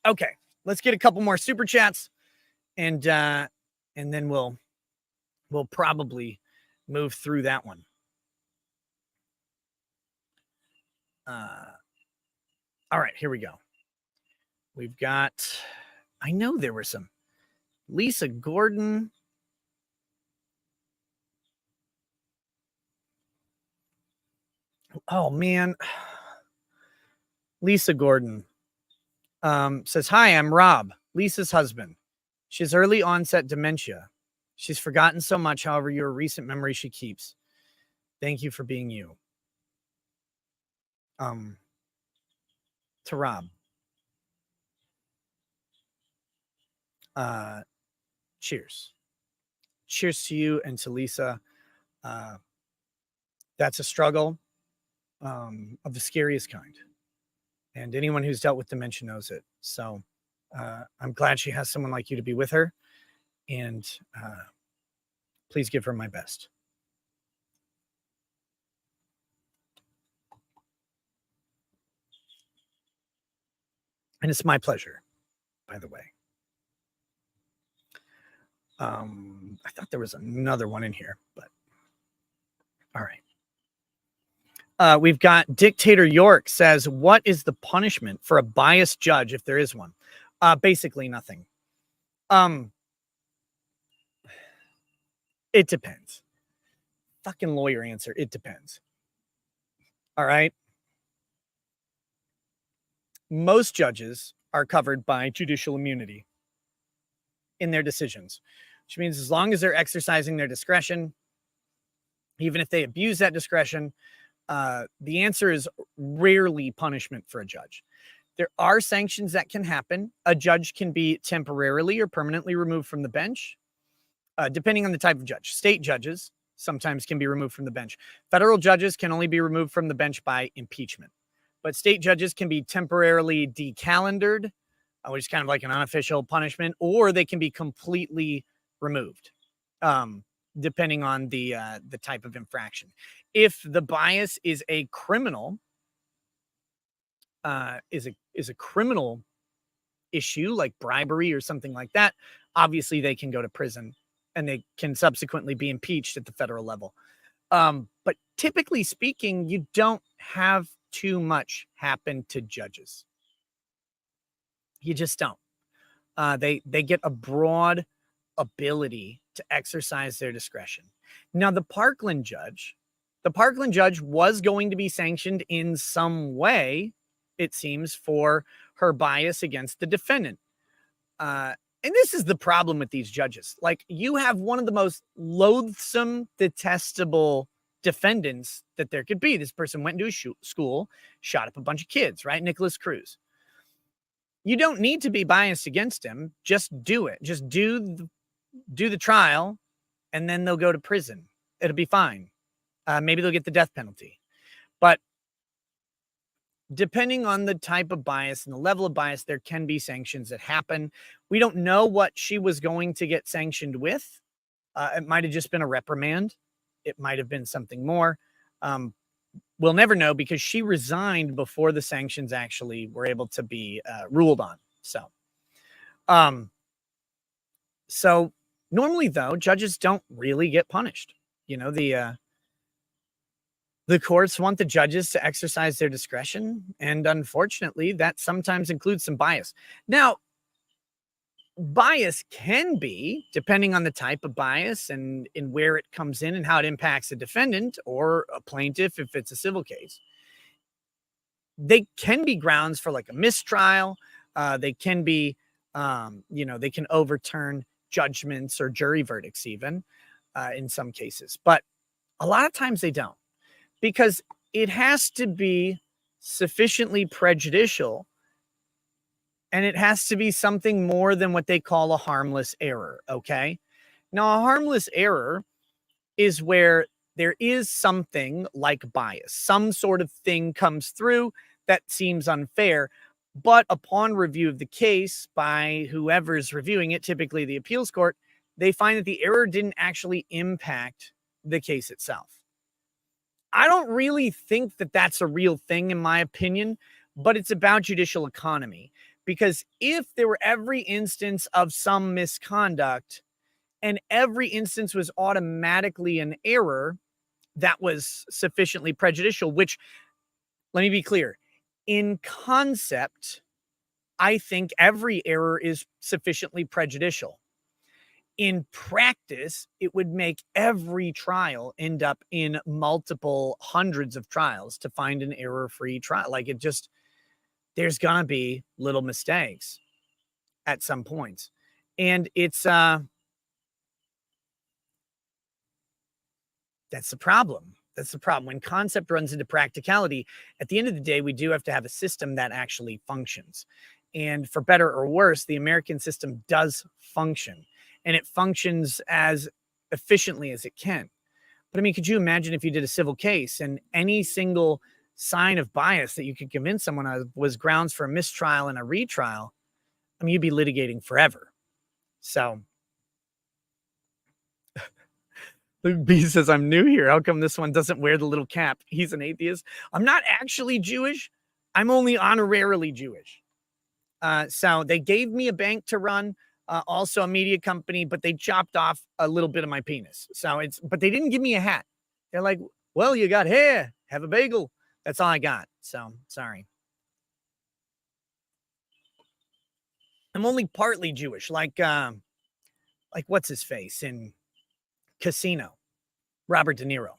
Okay, let's get a couple more super chats, and then we'll probably move through that one. All right, here we go. We've got, I know there were some. Lisa Gordon. Oh, man. Lisa Gordon says, hi, I'm Rob, Lisa's husband. She has early onset dementia. She's forgotten so much. However, you're a recent memory she keeps. Thank you for being you. To Rob. Cheers. Cheers to you and to Lisa. That's a struggle of the scariest kind. And anyone who's dealt with dementia knows it. So I'm glad she has someone like you to be with her. And please give her my best. And it's my pleasure, by the way. I thought there was another one in here, but all right. We've got Dictator York says, what is the punishment for a biased judge if there is one? Basically nothing. It depends. Fucking lawyer answer. It depends. All right. Most judges are covered by judicial immunity in their decisions, which means as long as they're exercising their discretion, even if they abuse that discretion, the answer is rarely punishment for a judge. There are sanctions that can happen. A judge can be temporarily or permanently removed from the bench, depending on the type of judge. State judges sometimes can be removed from the bench. Federal judges can only be removed from the bench by impeachment. But state judges can be temporarily decalendared which is kind of like an unofficial punishment, or they can be completely removed, depending on the type of infraction. If the bias is a criminal, is a criminal issue like bribery or something like that, obviously they can go to prison and they can subsequently be impeached at the federal level. But typically speaking, you don't have too much happen to judges. You just don't. They get a broad ability to exercise their discretion. Now, the Parkland judge was going to be sanctioned in some way, it seems, for her bias against the defendant. And this is the problem with these judges. Like, you have one of the most loathsome, detestable defendants that there could be. This person went into a school, shot up a bunch of kids, right? Nicholas Cruz. You don't need to be biased against him. Just do it. Just do the trial, and then they'll go to prison. It'll be fine. Maybe they'll get the death penalty. But depending on the type of bias and the level of bias, there can be sanctions that happen. We don't know what she was going to get sanctioned with. It might have just been a reprimand. It might have been something more. We'll never know because she resigned before the sanctions actually were able to be ruled on. So normally, though, judges don't really get punished. You know, the courts want the judges to exercise their discretion, and unfortunately, that sometimes includes some bias. Now, bias can be, depending on the type of bias and in where it comes in and how it impacts a defendant or a plaintiff if it's a civil case. They can be grounds for like a mistrial. They can be, they can overturn judgments or jury verdicts even in some cases. But a lot of times they don't, because it has to be sufficiently prejudicial, and it has to be something more than what they call a harmless error, okay? Now, a harmless error is where there is something like bias. Some sort of thing comes through that seems unfair, but upon review of the case by whoever's reviewing it, typically the appeals court, they find that the error didn't actually impact the case itself. I don't really think that that's a real thing, in my opinion, but it's about judicial economy. Because if there were every instance of some misconduct and every instance was automatically an error that was sufficiently prejudicial, which, let me be clear, in concept, I think every error is sufficiently prejudicial. In practice, it would make every trial end up in multiple hundreds of trials to find an error-free trial. Like, there's gonna be little mistakes at some points. And it's, that's the problem. That's the problem. When concept runs into practicality, at the end of the day, we do have to have a system that actually functions. And for better or worse, the American system does function, and it functions as efficiently as it can. But I mean, could you imagine if you did a civil case and any single sign of bias that you could convince someone of was grounds for a mistrial and a retrial? I mean, you'd be litigating forever. So Luke B says, I'm new here. How come this one doesn't wear the little cap? He's an atheist. I'm not actually Jewish. I'm only honorarily Jewish. So they gave me a bank to run, also a media company, but they chopped off a little bit of my penis. But they didn't give me a hat. They're like, well, you got hair, have a bagel. That's all I got. So sorry. I'm only partly Jewish, like what's his face in Casino, Robert De Niro.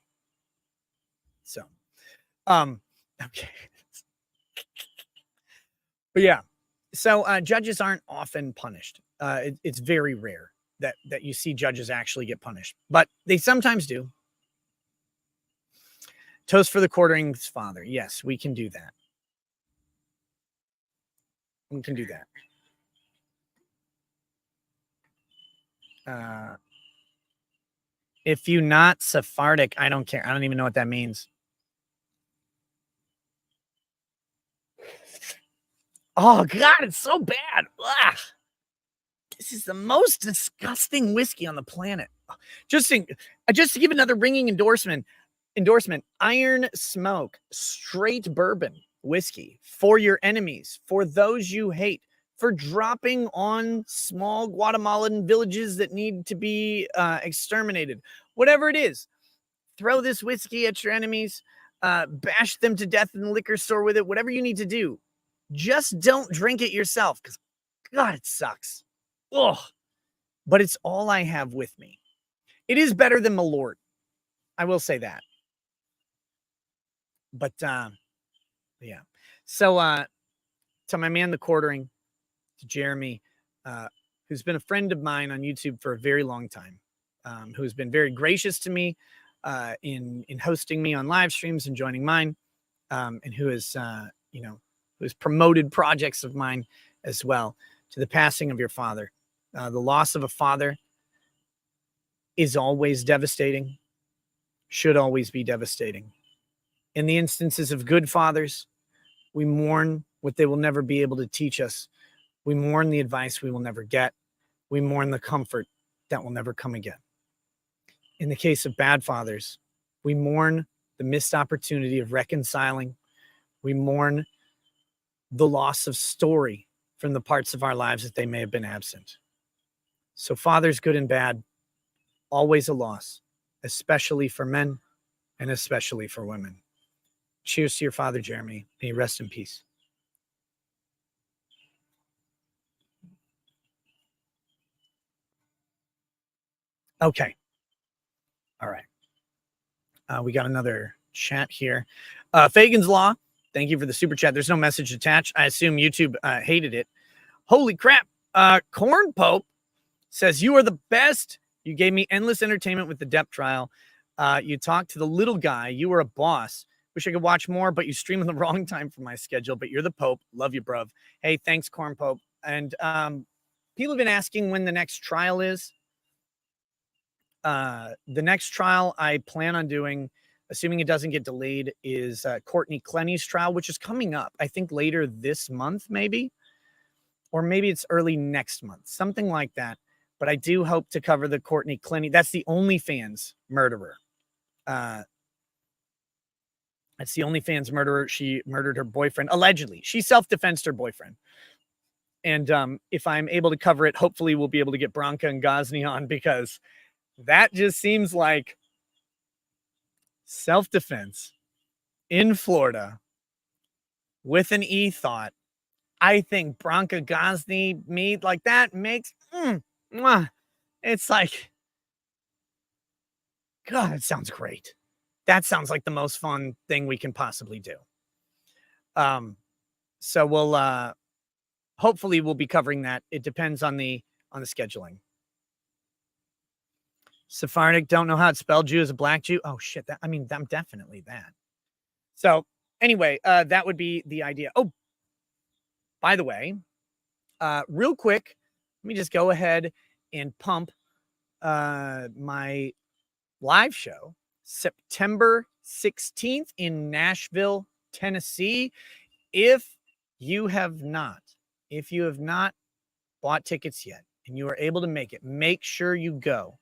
So, okay. But yeah, so judges aren't often punished. It's very rare that you see judges actually get punished, but they sometimes do. Toast for the quartering's father. Yes, we can do that. We can do that. If you not Sephardic, I don't care. I don't even know what that means. Oh God, it's so bad. Ugh. This is the most disgusting whiskey on the planet. Just to give another ringing endorsement, Iron Smoke, straight bourbon whiskey for your enemies, for those you hate, for dropping on small Guatemalan villages that need to be exterminated. Whatever it is, throw this whiskey at your enemies, bash them to death in the liquor store with it, whatever you need to do. Just don't drink it yourself, because God, it sucks. Ugh. But it's all I have with me. It is better than Malort. I will say that. But yeah. So to my man, the quartering, to Jeremy, who's been a friend of mine on YouTube for a very long time, who's been very gracious to me in hosting me on live streams and joining mine, and who has who has promoted projects of mine as well. To the passing of your father, the loss of a father is always devastating, should always be devastating. In the instances of good fathers, we mourn what they will never be able to teach us. We mourn the advice we will never get. We mourn the comfort that will never come again. In the case of bad fathers, we mourn the missed opportunity of reconciling. We mourn the loss of story from the parts of our lives that they may have been absent. So fathers, good and bad, always a loss, especially for men and especially for women. Cheers to your father, Jeremy. May you rest in peace. Okay. All right. We got another chat here. Fagan's Law, thank you for the super chat. There's no message attached. I assume YouTube hated it. Holy crap. Corn Pope says, you are the best. You gave me endless entertainment with the Depp trial. You talked to the little guy. You were a boss. Wish I could watch more, but you stream in the wrong time for my schedule. But you're the Pope. Love you, bruv. Hey, thanks, Corn Pope. And people have been asking when the next trial is. The next trial I plan on doing, assuming it doesn't get delayed, is Courtney Clenny's trial, which is coming up, I think later this month, maybe, or maybe it's early next month, something like that. But I do hope to cover the Courtney Clenny. That's the OnlyFans murderer. That's the OnlyFans murderer. She murdered her boyfriend, allegedly. She self-defensed her boyfriend. And if I'm able to cover it, hopefully we'll be able to get Branka and Ghazni on, because that just seems like self-defense in Florida with an e-thought. I think Branka Ghazni meat like that makes, it's like, God, it sounds great. That sounds like the most fun thing we can possibly do. So we'll, hopefully we'll be covering that. It depends on the scheduling. Sephardic, don't know how it's spelled. Jew is a black Jew. Oh shit. I'm definitely that. So anyway, that would be the idea. Oh, by the way, real quick, let me just go ahead and pump my live show, September 16th in Nashville, Tennessee. If you have not bought tickets yet and you are able to make it, make sure you go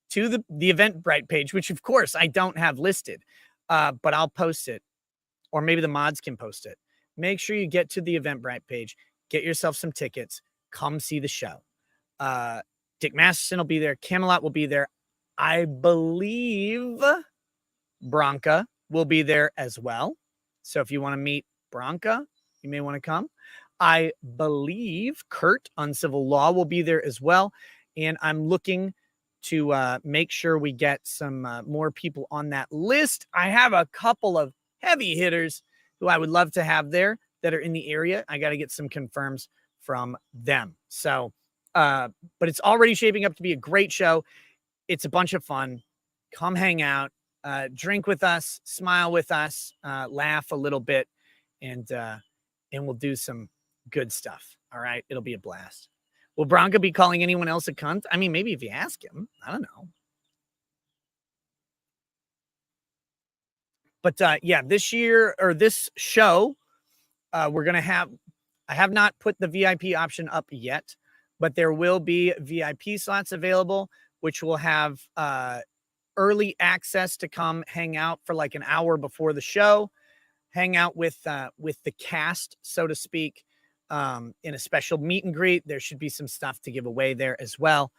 to the Eventbrite page, which of course I don't have listed, but I'll post it, or maybe the mods can post it. Make sure you get to the Eventbrite page, get yourself some tickets, come see the show. Dick Masterson will be there. Camelot will be there. I believe Branka will be there as well. So if you want to meet Branka, you may want to come. I believe Kurt on Civil Law will be there as well. And I'm looking to make sure we get some more people on that list. I have a couple of heavy hitters who I would love to have there that are in the area. I got to get some confirms from them. So, but it's already shaping up to be a great show. It's a bunch of fun. Come hang out, drink with us, smile with us, laugh a little bit, and we'll do some good stuff. All right. It'll be a blast. Will Branka be calling anyone else a cunt? I mean, maybe if you ask him, I don't know. But yeah, this year, or this show, we're going to have I have not put the VIP option up yet, but there will be VIP slots available, which will have early access to come hang out for like an hour before the show, hang out with the cast, so to speak, in a special meet and greet. There should be some stuff to give away there as well.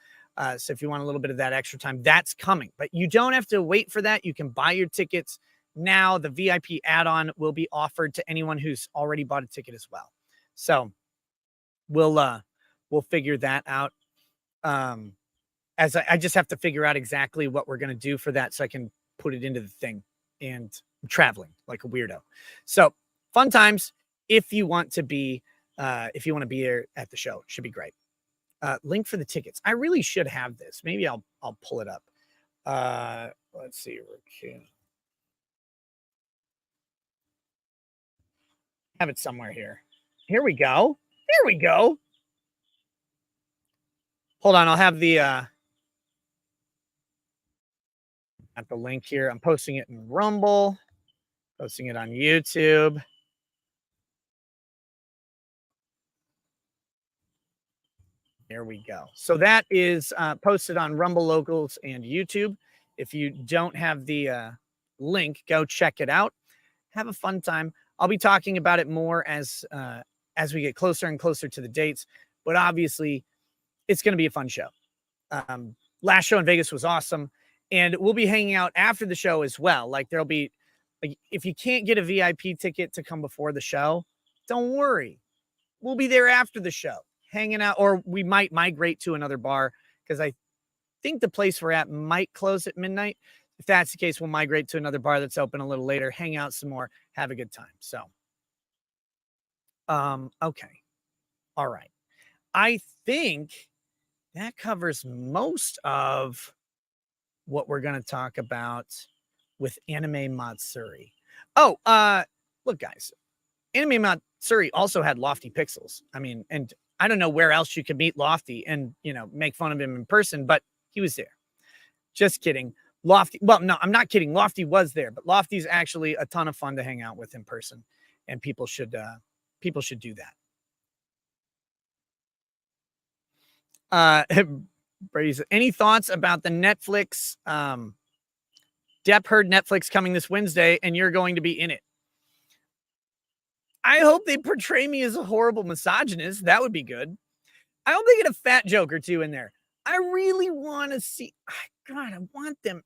So if you want a little bit of that extra time, that's coming. But you don't have to wait for that. You can buy your tickets now. The VIP add-on will be offered to anyone who's already bought a ticket as well. So we'll figure that out. As I just have to figure out exactly what we're going to do for that so I can put it into the thing. And I'm traveling like a weirdo. So fun times if you want to be here at the show. Should be great. Link for the tickets. I really should have this. Maybe I'll pull it up. Let's see. Have it somewhere here. Here we go. There we go. Hold on. I'll have the at the link here. I'm posting it in Rumble, posting it on YouTube. There we go. So that is posted on Rumble Locals and YouTube. If you don't have the link, go check it out. Have a fun time. I'll be talking about it more as we get closer and closer to the dates. But obviously, it's going to be a fun show. Last show in Vegas was awesome. And we'll be hanging out after the show as well. Like there'll be, like, if you can't get a VIP ticket to come before the show, don't worry. We'll be there after the show, hanging out, or we might migrate to another bar because I think the place we're at might close at midnight. If that's the case, we'll migrate to another bar that's open a little later, hang out some more, have a good time. So, okay. All right. I think that covers most of what we're going to talk about with Anime Matsuri. Oh, look, guys, Anime Matsuri also had Lofty Pixels. I mean, and I don't know where else you could meet Lofty and, make fun of him in person, but he was there. Just kidding. Lofty. Well, no, I'm not kidding. Lofty was there, but Lofty's actually a ton of fun to hang out with in person, and people should do that. Brady's, any thoughts about the Netflix? Depp heard Netflix coming this Wednesday, and you're going to be in it. I hope they portray me as a horrible misogynist. That would be good. I hope they get a fat joke or two in there. I really want to see. God, I want them.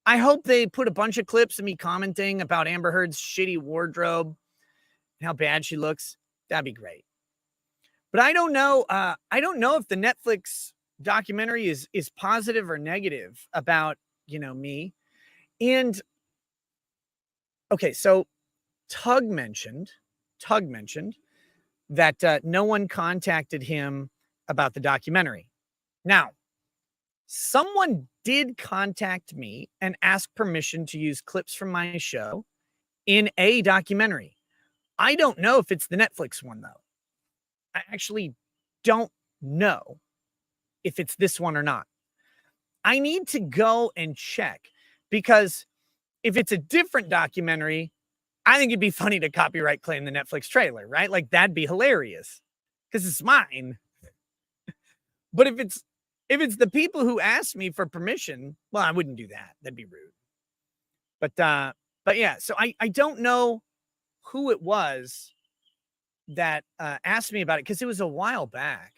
I hope they put a bunch of clips of me commenting about Amber Heard's shitty wardrobe and how bad she looks. That'd be great. But I don't know. I don't know if the Netflix documentary is positive or negative about, me. And okay, so Tug mentioned that no one contacted him about the documentary. Now, someone did contact me and ask permission to use clips from my show in a documentary. I don't know if it's the Netflix one, though. I actually don't know if it's this one or not. I need to go and check, because if it's a different documentary, I think it'd be funny to copyright claim the Netflix trailer, right? Like, that'd be hilarious because it's mine. But if it's the people who asked me for permission, well, I wouldn't do that. That'd be rude. But yeah, so I don't know who it was that asked me about it, because it was a while back.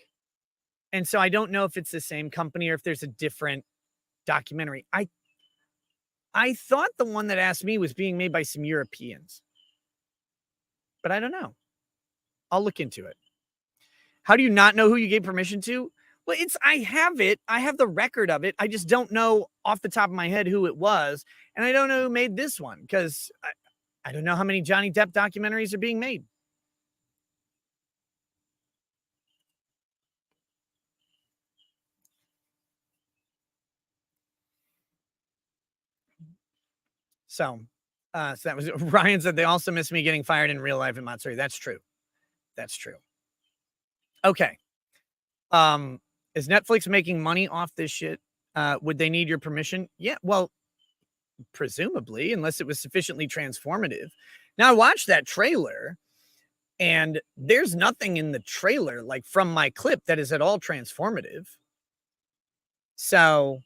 And so I don't know if it's the same company or if there's a different documentary. I thought the one that asked me was being made by some Europeans, but I don't know. I'll look into it. How do you not know who you gave permission to? Well, I have it. I have the record of it. I just don't know off the top of my head who it was. And I don't know who made this one, because I don't know how many Johnny Depp documentaries are being made. So that was Ryan said they also miss me getting fired in real life in Matsuri. That's true. That's true. Okay. Is Netflix making money off this shit? Would they need your permission? Yeah, well, presumably, unless it was sufficiently transformative. Now, I watched that trailer, And there's nothing in the trailer, like from my clip, that is at all transformative. So,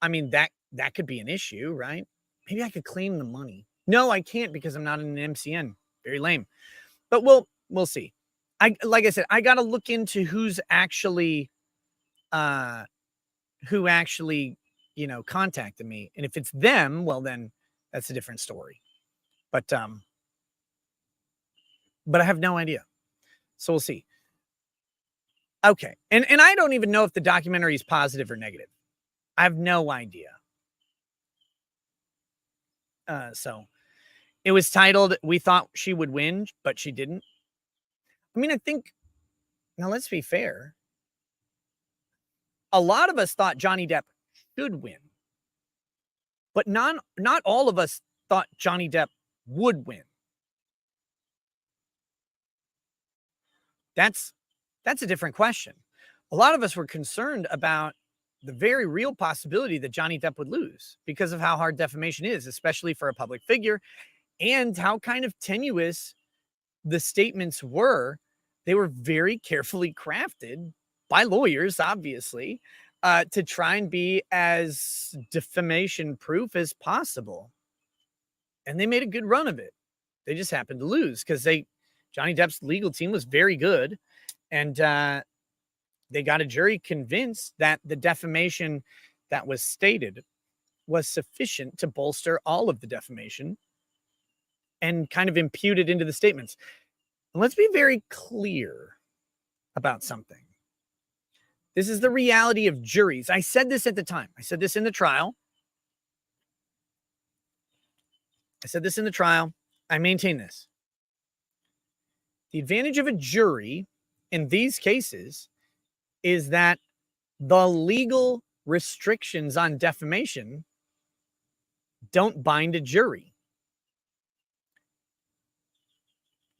I mean, that could be an issue, right? Maybe I could claim the money. No, I can't because I'm not in an MCN. Very lame. But we'll see. Like I said, I got to look into who's actually uh who actually, contacted me. And if it's them, well then that's a different story. But I have no idea. So we'll see. Okay. And I don't even know if the documentary is positive or negative. I have no idea. So it was titled "We Thought She Would Win, but She Didn't." I mean, I think, now let's be fair. A lot of us thought Johnny Depp should win, but not all of us thought Johnny Depp would win. That's a different question. A lot of us were concerned about the very real possibility that Johnny Depp would lose because of how hard defamation is, especially for a public figure, and how kind of tenuous the statements were. They were very carefully crafted by lawyers, obviously, to try and be as defamation proof as possible. And they made a good run of it. They just happened to lose because Johnny Depp's legal team was very good. And they got a jury convinced that the defamation that was stated was sufficient to bolster all of the defamation and kind of impute it into the statements. And let's be very clear about something. This is the reality of juries. I said this at the time. I said this in the trial. I maintain this. The advantage of a jury in these cases is that the legal restrictions on defamation don't bind a jury.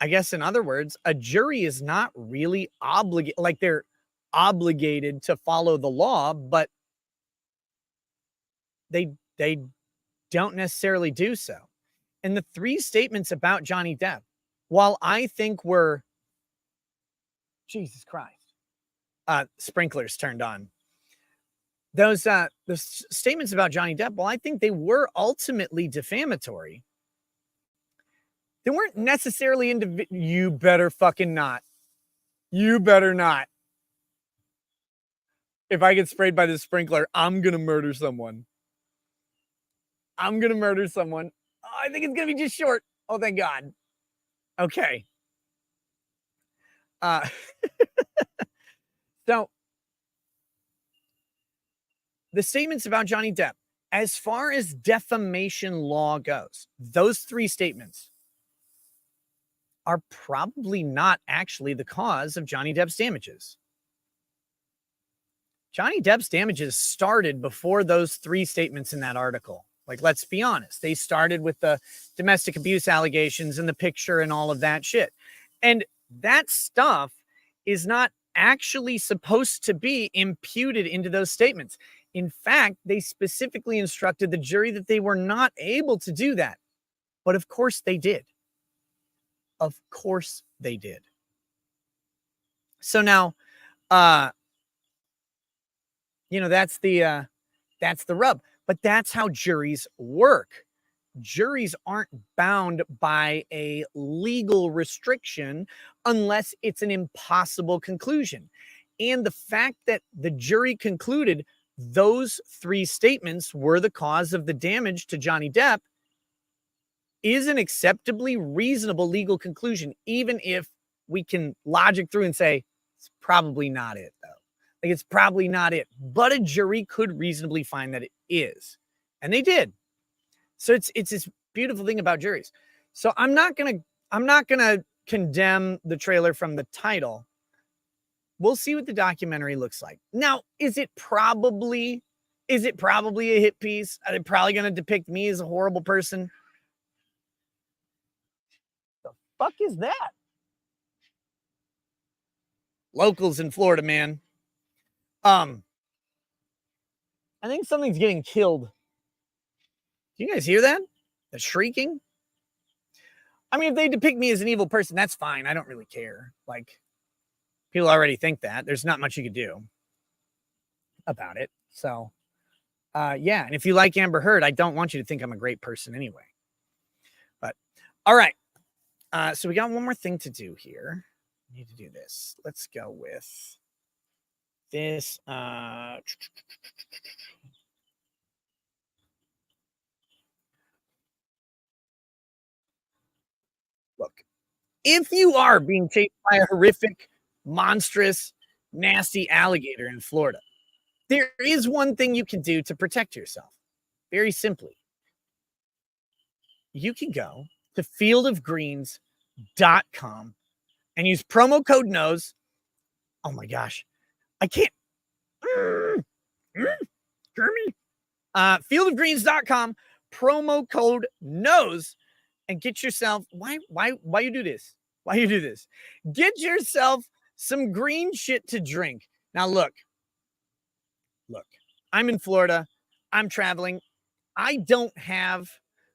I guess, in other words, a jury is not really obligated, like they're obligated to follow the law, but they don't necessarily do so. And the three statements about Johnny Depp, while I think were, Jesus Christ, sprinklers turned on. Those the statements about Johnny Depp, well, I think they were ultimately defamatory. They weren't necessarily you better fucking not. You better not. If I get sprayed by this sprinkler, I'm going to murder someone. Oh, I think it's going to be just short. Oh, thank God. Okay. So the statements about Johnny Depp, as far as defamation law goes, those three statements are probably not actually the cause of Johnny Depp's damages. Johnny Depp's damages started before those three statements in that article. Like, let's be honest. They started with the domestic abuse allegations and the picture and all of that shit. And that stuff is not actually supposed to be imputed into those statements. In fact, they specifically instructed the jury that they were not able to do that. But of course they did. Of course they did. So now, that's the rub. But that's how juries work. Juries aren't bound by a legal restriction unless it's an impossible conclusion. And the fact that the jury concluded those three statements were the cause of the damage to Johnny Depp is an acceptably reasonable legal conclusion, even if we can logic through and say, it's probably not it, though. Like, it's probably not it. But a jury could reasonably find that it is. And they did. So it's this beautiful thing about juries. So I'm not gonna condemn the trailer from the title. We'll see what the documentary looks like. Now, is it probably a hit piece? Are they probably gonna depict me as a horrible person? The fuck is that? Locals in Florida, man. I think something's getting killed. Do you guys hear that? The shrieking? I mean, if they depict me as an evil person, that's fine. I don't really care. Like, people already think that. There's not much you could do about it. So, yeah. And if you like Amber Heard, I don't want you to think I'm a great person anyway. But all right. So we got one more thing to do here. We need to do this. Let's go with this. Look, if you are being chased by a horrific, monstrous, nasty alligator in Florida, there is one thing you can do to protect yourself. Very simply, you can go to fieldofgreens.com and use promo code NOSE. Oh my gosh, I can't. Jeremy. Fieldofgreens.com, promo code NOSE, and get yourself. Why you do this? Why you do this? Get yourself some green shit to drink. Now look, I'm in Florida. I'm traveling. I don't have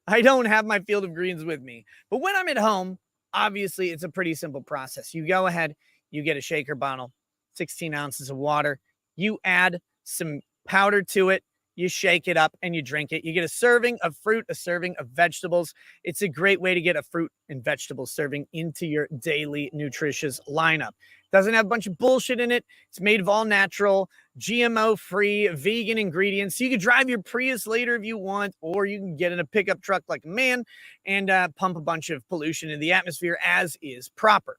my Field of Greens with me. But when I'm at home, obviously it's a pretty simple process. You go ahead, you get a shaker bottle, 16 ounces of water, you add some powder to it, you shake it up and you drink it. You get a serving of fruit, a serving of vegetables. It's a great way to get a fruit and vegetable serving into your daily nutritious lineup. Doesn't have a bunch of bullshit in it. It's made of all natural, GMO-free, vegan ingredients. So you can drive your Prius later if you want, or you can get in a pickup truck like a man and pump a bunch of pollution in the atmosphere as is proper.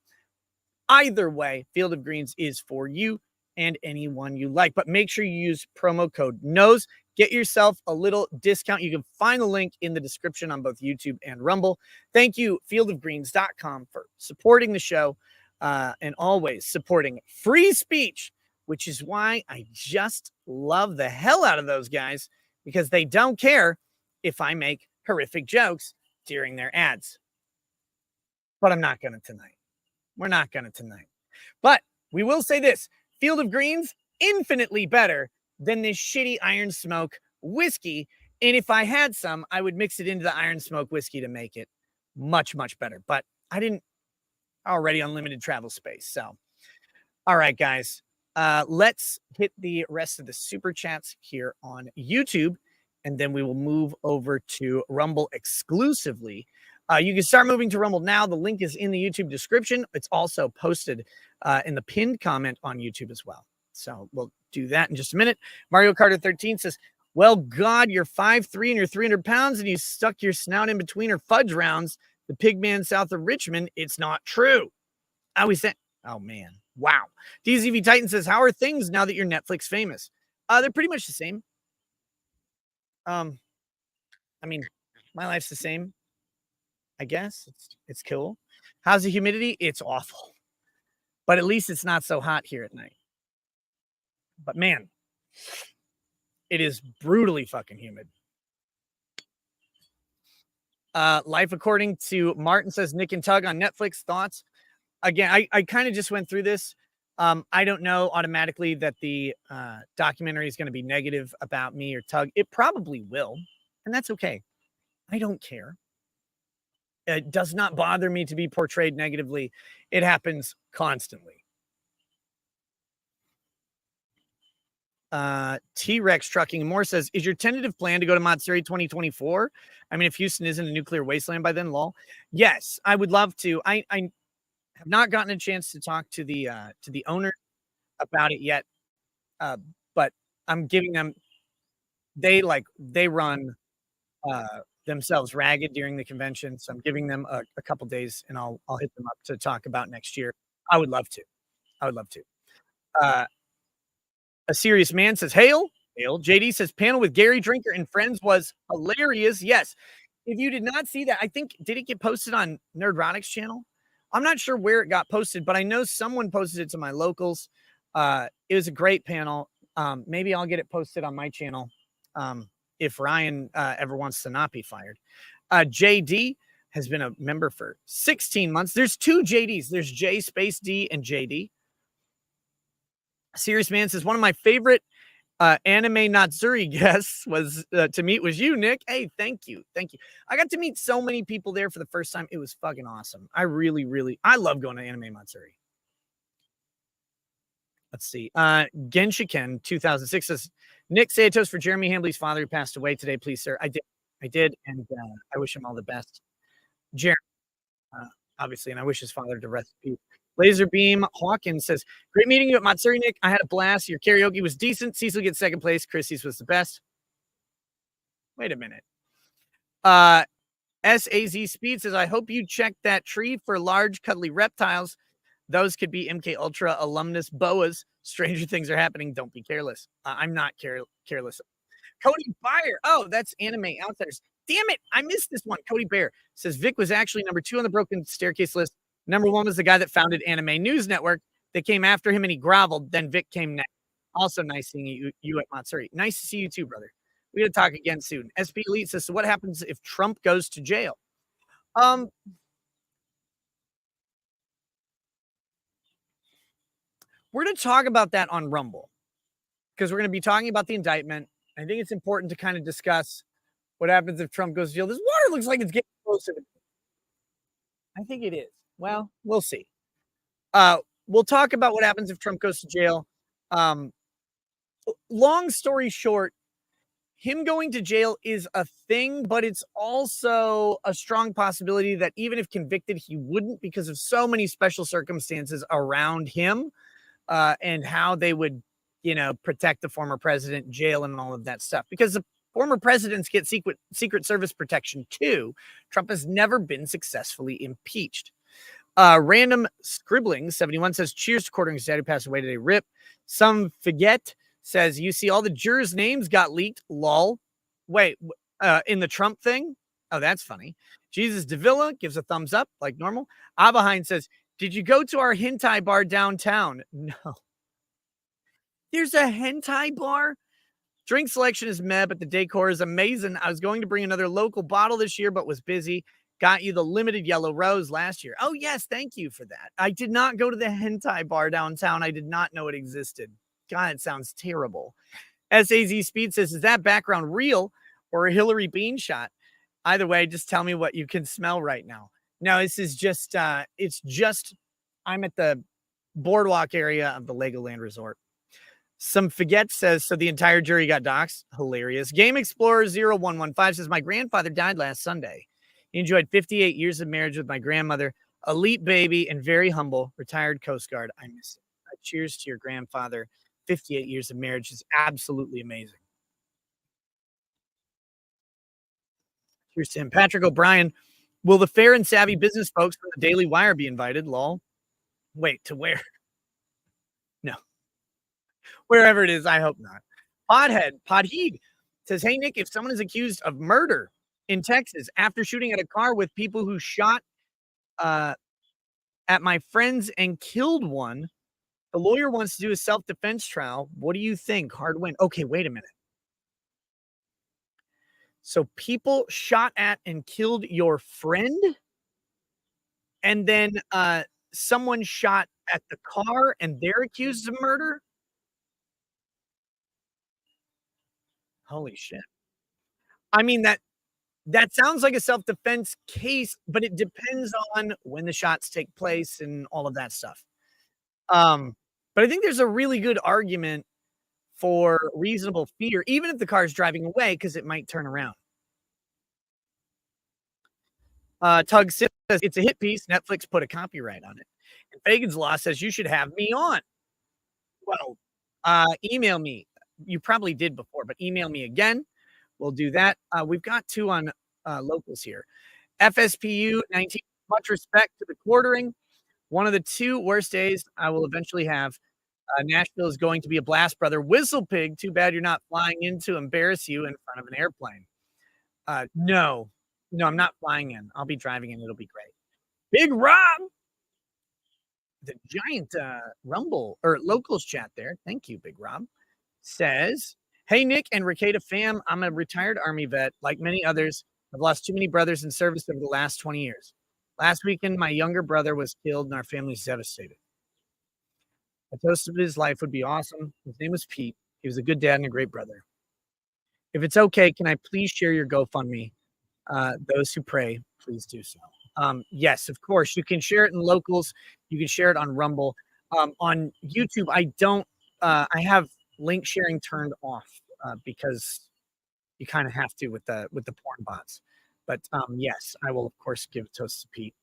Either way, Field of Greens is for you and anyone you like. But make sure you use promo code NOSE. Get yourself a little discount. You can find the link in the description on both YouTube and Rumble. Thank you, fieldofgreens.com, for supporting the show and always supporting free speech, which is why I just love the hell out of those guys, because they don't care if I make horrific jokes during their ads. But I'm not going to tonight. We're not going to tonight. But we will say this: Field of Greens, infinitely better than this shitty Iron Smoke whiskey. And if I had some, I would mix it into the Iron Smoke whiskey to make it much, much better. But I didn't. Already unlimited travel space. So, all right, guys, let's hit the rest of the super chats here on YouTube, and then we will move over to Rumble exclusively. You can start moving to Rumble now. The link is in the YouTube description. It's also posted in the pinned comment on YouTube as well. So we'll do that in just a minute. Mario Carter 13 says, well, God, you're 5'3" and you're 300 pounds, and you stuck your snout in between her fudge rounds. The pig man south of Richmond, it's not true. I always said, oh man, wow. DZV Titan says, how are things now that you're Netflix famous? They're pretty much the same. I mean, my life's the same, I guess. It's cool. How's the humidity? It's awful. But at least it's not so hot here at night. But man, it is brutally fucking humid. Life According to Martin says, Nick and Tug on Netflix, thoughts? Again, I kind of just went through this. I don't know automatically that the documentary is going to be negative about me or Tug. It probably will, and that's okay. I don't care. It does not bother me to be portrayed negatively. It happens constantly. T-Rex Trucking More says, is your tentative plan to go to Matsuri 2024? I mean, if Houston isn't a nuclear wasteland by then, lol. Yes, I would love to. I have not gotten a chance to talk to the owner about it yet. But I'm giving them, they run themselves ragged during the convention. So I'm giving them a couple days, and I'll hit them up to talk about next year. I would love to. A Serious Man says, hail. JD says, panel with Gary Drinker and friends was hilarious. Yes. If you did not see that, I think, did it get posted on Nerdrotics channel? I'm not sure where it got posted, but I know someone posted it to my locals. It was a great panel. Maybe I'll get it posted on my channel if Ryan ever wants to not be fired. JD has been a member for 16 months. There's two JDs. There's J Space D and JD. Serious Man says, one of my favorite Anime Matsuri guest was to meet was you, Nick. Hey, thank you, thank you. I got to meet so many people there for the first time. It was fucking awesome. I really, really, I love going to Anime Matsuri. Let's see. Genshiken 2006 says, Nick, say a toast for Jeremy Hambley's father who passed away today, please, sir. I did, and I wish him all the best. Jeremy, uh, obviously, and I wish his father to rest in peace. Laser Beam Hawkins says, great meeting you at Matsuri, Nick. I had a blast. Your karaoke was decent. Cecil gets second place. Chrissy's was the best. Wait a minute. SAZ Speed says, I hope you check that tree for large, cuddly reptiles. Those could be MK Ultra alumnus boas. Stranger things are happening. Don't be careless. I'm not careless. Cody Bear. Oh, that's Anime Outsiders. Damn it. I missed this one. Cody Bear says Vic was actually number 2 on the Broken Staircase list. Number 1 was the guy that founded Anime News Network. They came after him and he groveled. Then Vic came next. Also nice seeing you at Matsuri. Nice to see you too, brother. We got to talk again soon. SP Elite says, so what happens if Trump goes to jail? We're going to talk about that on Rumble because we're going to be talking about the indictment. I think it's important to kind of discuss what happens if Trump goes to jail. This water looks like it's getting closer. I think it is. Well, we'll see. We'll talk about what happens if Trump goes to jail. Long story short, him going to jail is a thing, but it's also a strong possibility that even if convicted, he wouldn't because of so many special circumstances around him and how they would, protect the former president, jail, and all of that stuff. Because the former presidents get Secret Service protection too. Trump has never been successfully impeached. Random Scribbling 71 says, cheers to quartering his dad who passed away today. Rip. Some Forget says, you see all the jurors' names got leaked. Lol. Wait, in the Trump thing? Oh, that's funny. Jesus Davila gives a thumbs up like normal. Abahind says, did you go to our hentai bar downtown? No. There's a hentai bar? Drink selection is meh, but the decor is amazing. I was going to bring another local bottle this year, but was busy. Got you the limited yellow rose last year. Oh, yes. Thank you for that. I did not go to the hentai bar downtown. I did not know it existed. God, it sounds terrible. SAZ Speed says, is that background real or a Hillary Bean shot? Either way, just tell me what you can smell right now. No, this is just, I'm at the boardwalk area of the Legoland Resort. Some Forget says, so the entire jury got doxxed. Hilarious. Game Explorer 0115 says, my grandfather died last Sunday. He enjoyed 58 years of marriage with my grandmother, elite baby, and very humble, retired Coast Guard. I miss it. Cheers to your grandfather. 58 years of marriage is absolutely amazing. Cheers to him. Patrick O'Brien. Will the fair and savvy business folks from the Daily Wire be invited? Lol. Wait, to where? No. Wherever it is, I hope not. Podheed says, hey, Nick, if someone is accused of murder in Texas after shooting at a car with people who shot at my friends and killed one, the lawyer wants to do a self-defense trial. What do you think? Hard win. Okay, wait a minute. So people shot at and killed your friend, and then someone shot at the car and they're accused of murder? Holy shit. I mean, that sounds like a self-defense case, but it depends on when the shots take place and all of that stuff. But I think there's a really good argument for reasonable fear, even if the car is driving away, because it might turn around. Tug says it's a hit piece. Netflix put a copyright on it. And Fagan's Law says you should have me on. Well, email me. You probably did before, but email me again. We'll do that. We've got 2 on locals here. FSPU 19. Much respect to the quartering. One of the 2 worst days I will eventually have. Nashville is going to be a blast, brother. Whistle Pig. Too bad you're not flying in to embarrass you in front of an airplane. No, I'm not flying in. I'll be driving in. It'll be great. Big Rob, the giant Rumble or locals chat there. Thank you, Big Rob. Says, hey, Nick and Ricada fam, I'm a retired Army vet. Like many others, I've lost too many brothers in service over the last 20 years. Last weekend, my younger brother was killed and our family's devastated. A toast of his life would be awesome. His name was Pete. He was a good dad and a great brother. If it's okay, can I please share your GoFundMe? Those who pray, please do so. Yes, of course. You can share it in locals. You can share it on Rumble. On YouTube, I don't. I have link sharing turned off because you kind of have to with the porn bots. But yes, I will of course give toast to Pete.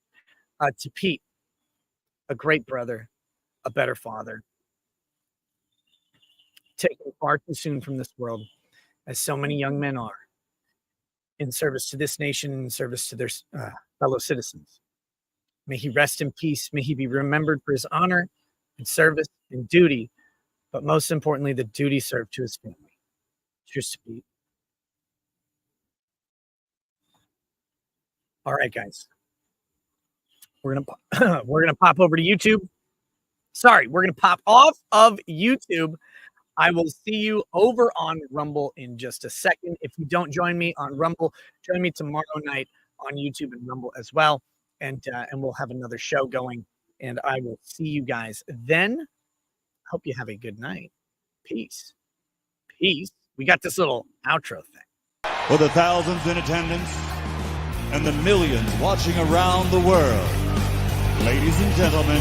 To Pete, a great brother, a better father, taken far too soon from this world, as so many young men are, in service to this nation, in service to their fellow citizens. May he rest in peace. May he be remembered for his honor and service and duty, but most importantly, the duty served to his family. Cheers to Pete. All right, guys. We're gonna pop over to YouTube. Sorry, we're gonna pop off of YouTube. I will see you over on Rumble in just a second. If you don't join me on Rumble, join me tomorrow night on YouTube and Rumble as well, and we'll have another show going. And I will see you guys then. Hope you have a good night. Peace. Peace. We got this little outro thing. For the thousands in attendance and the millions watching around the world, ladies and gentlemen,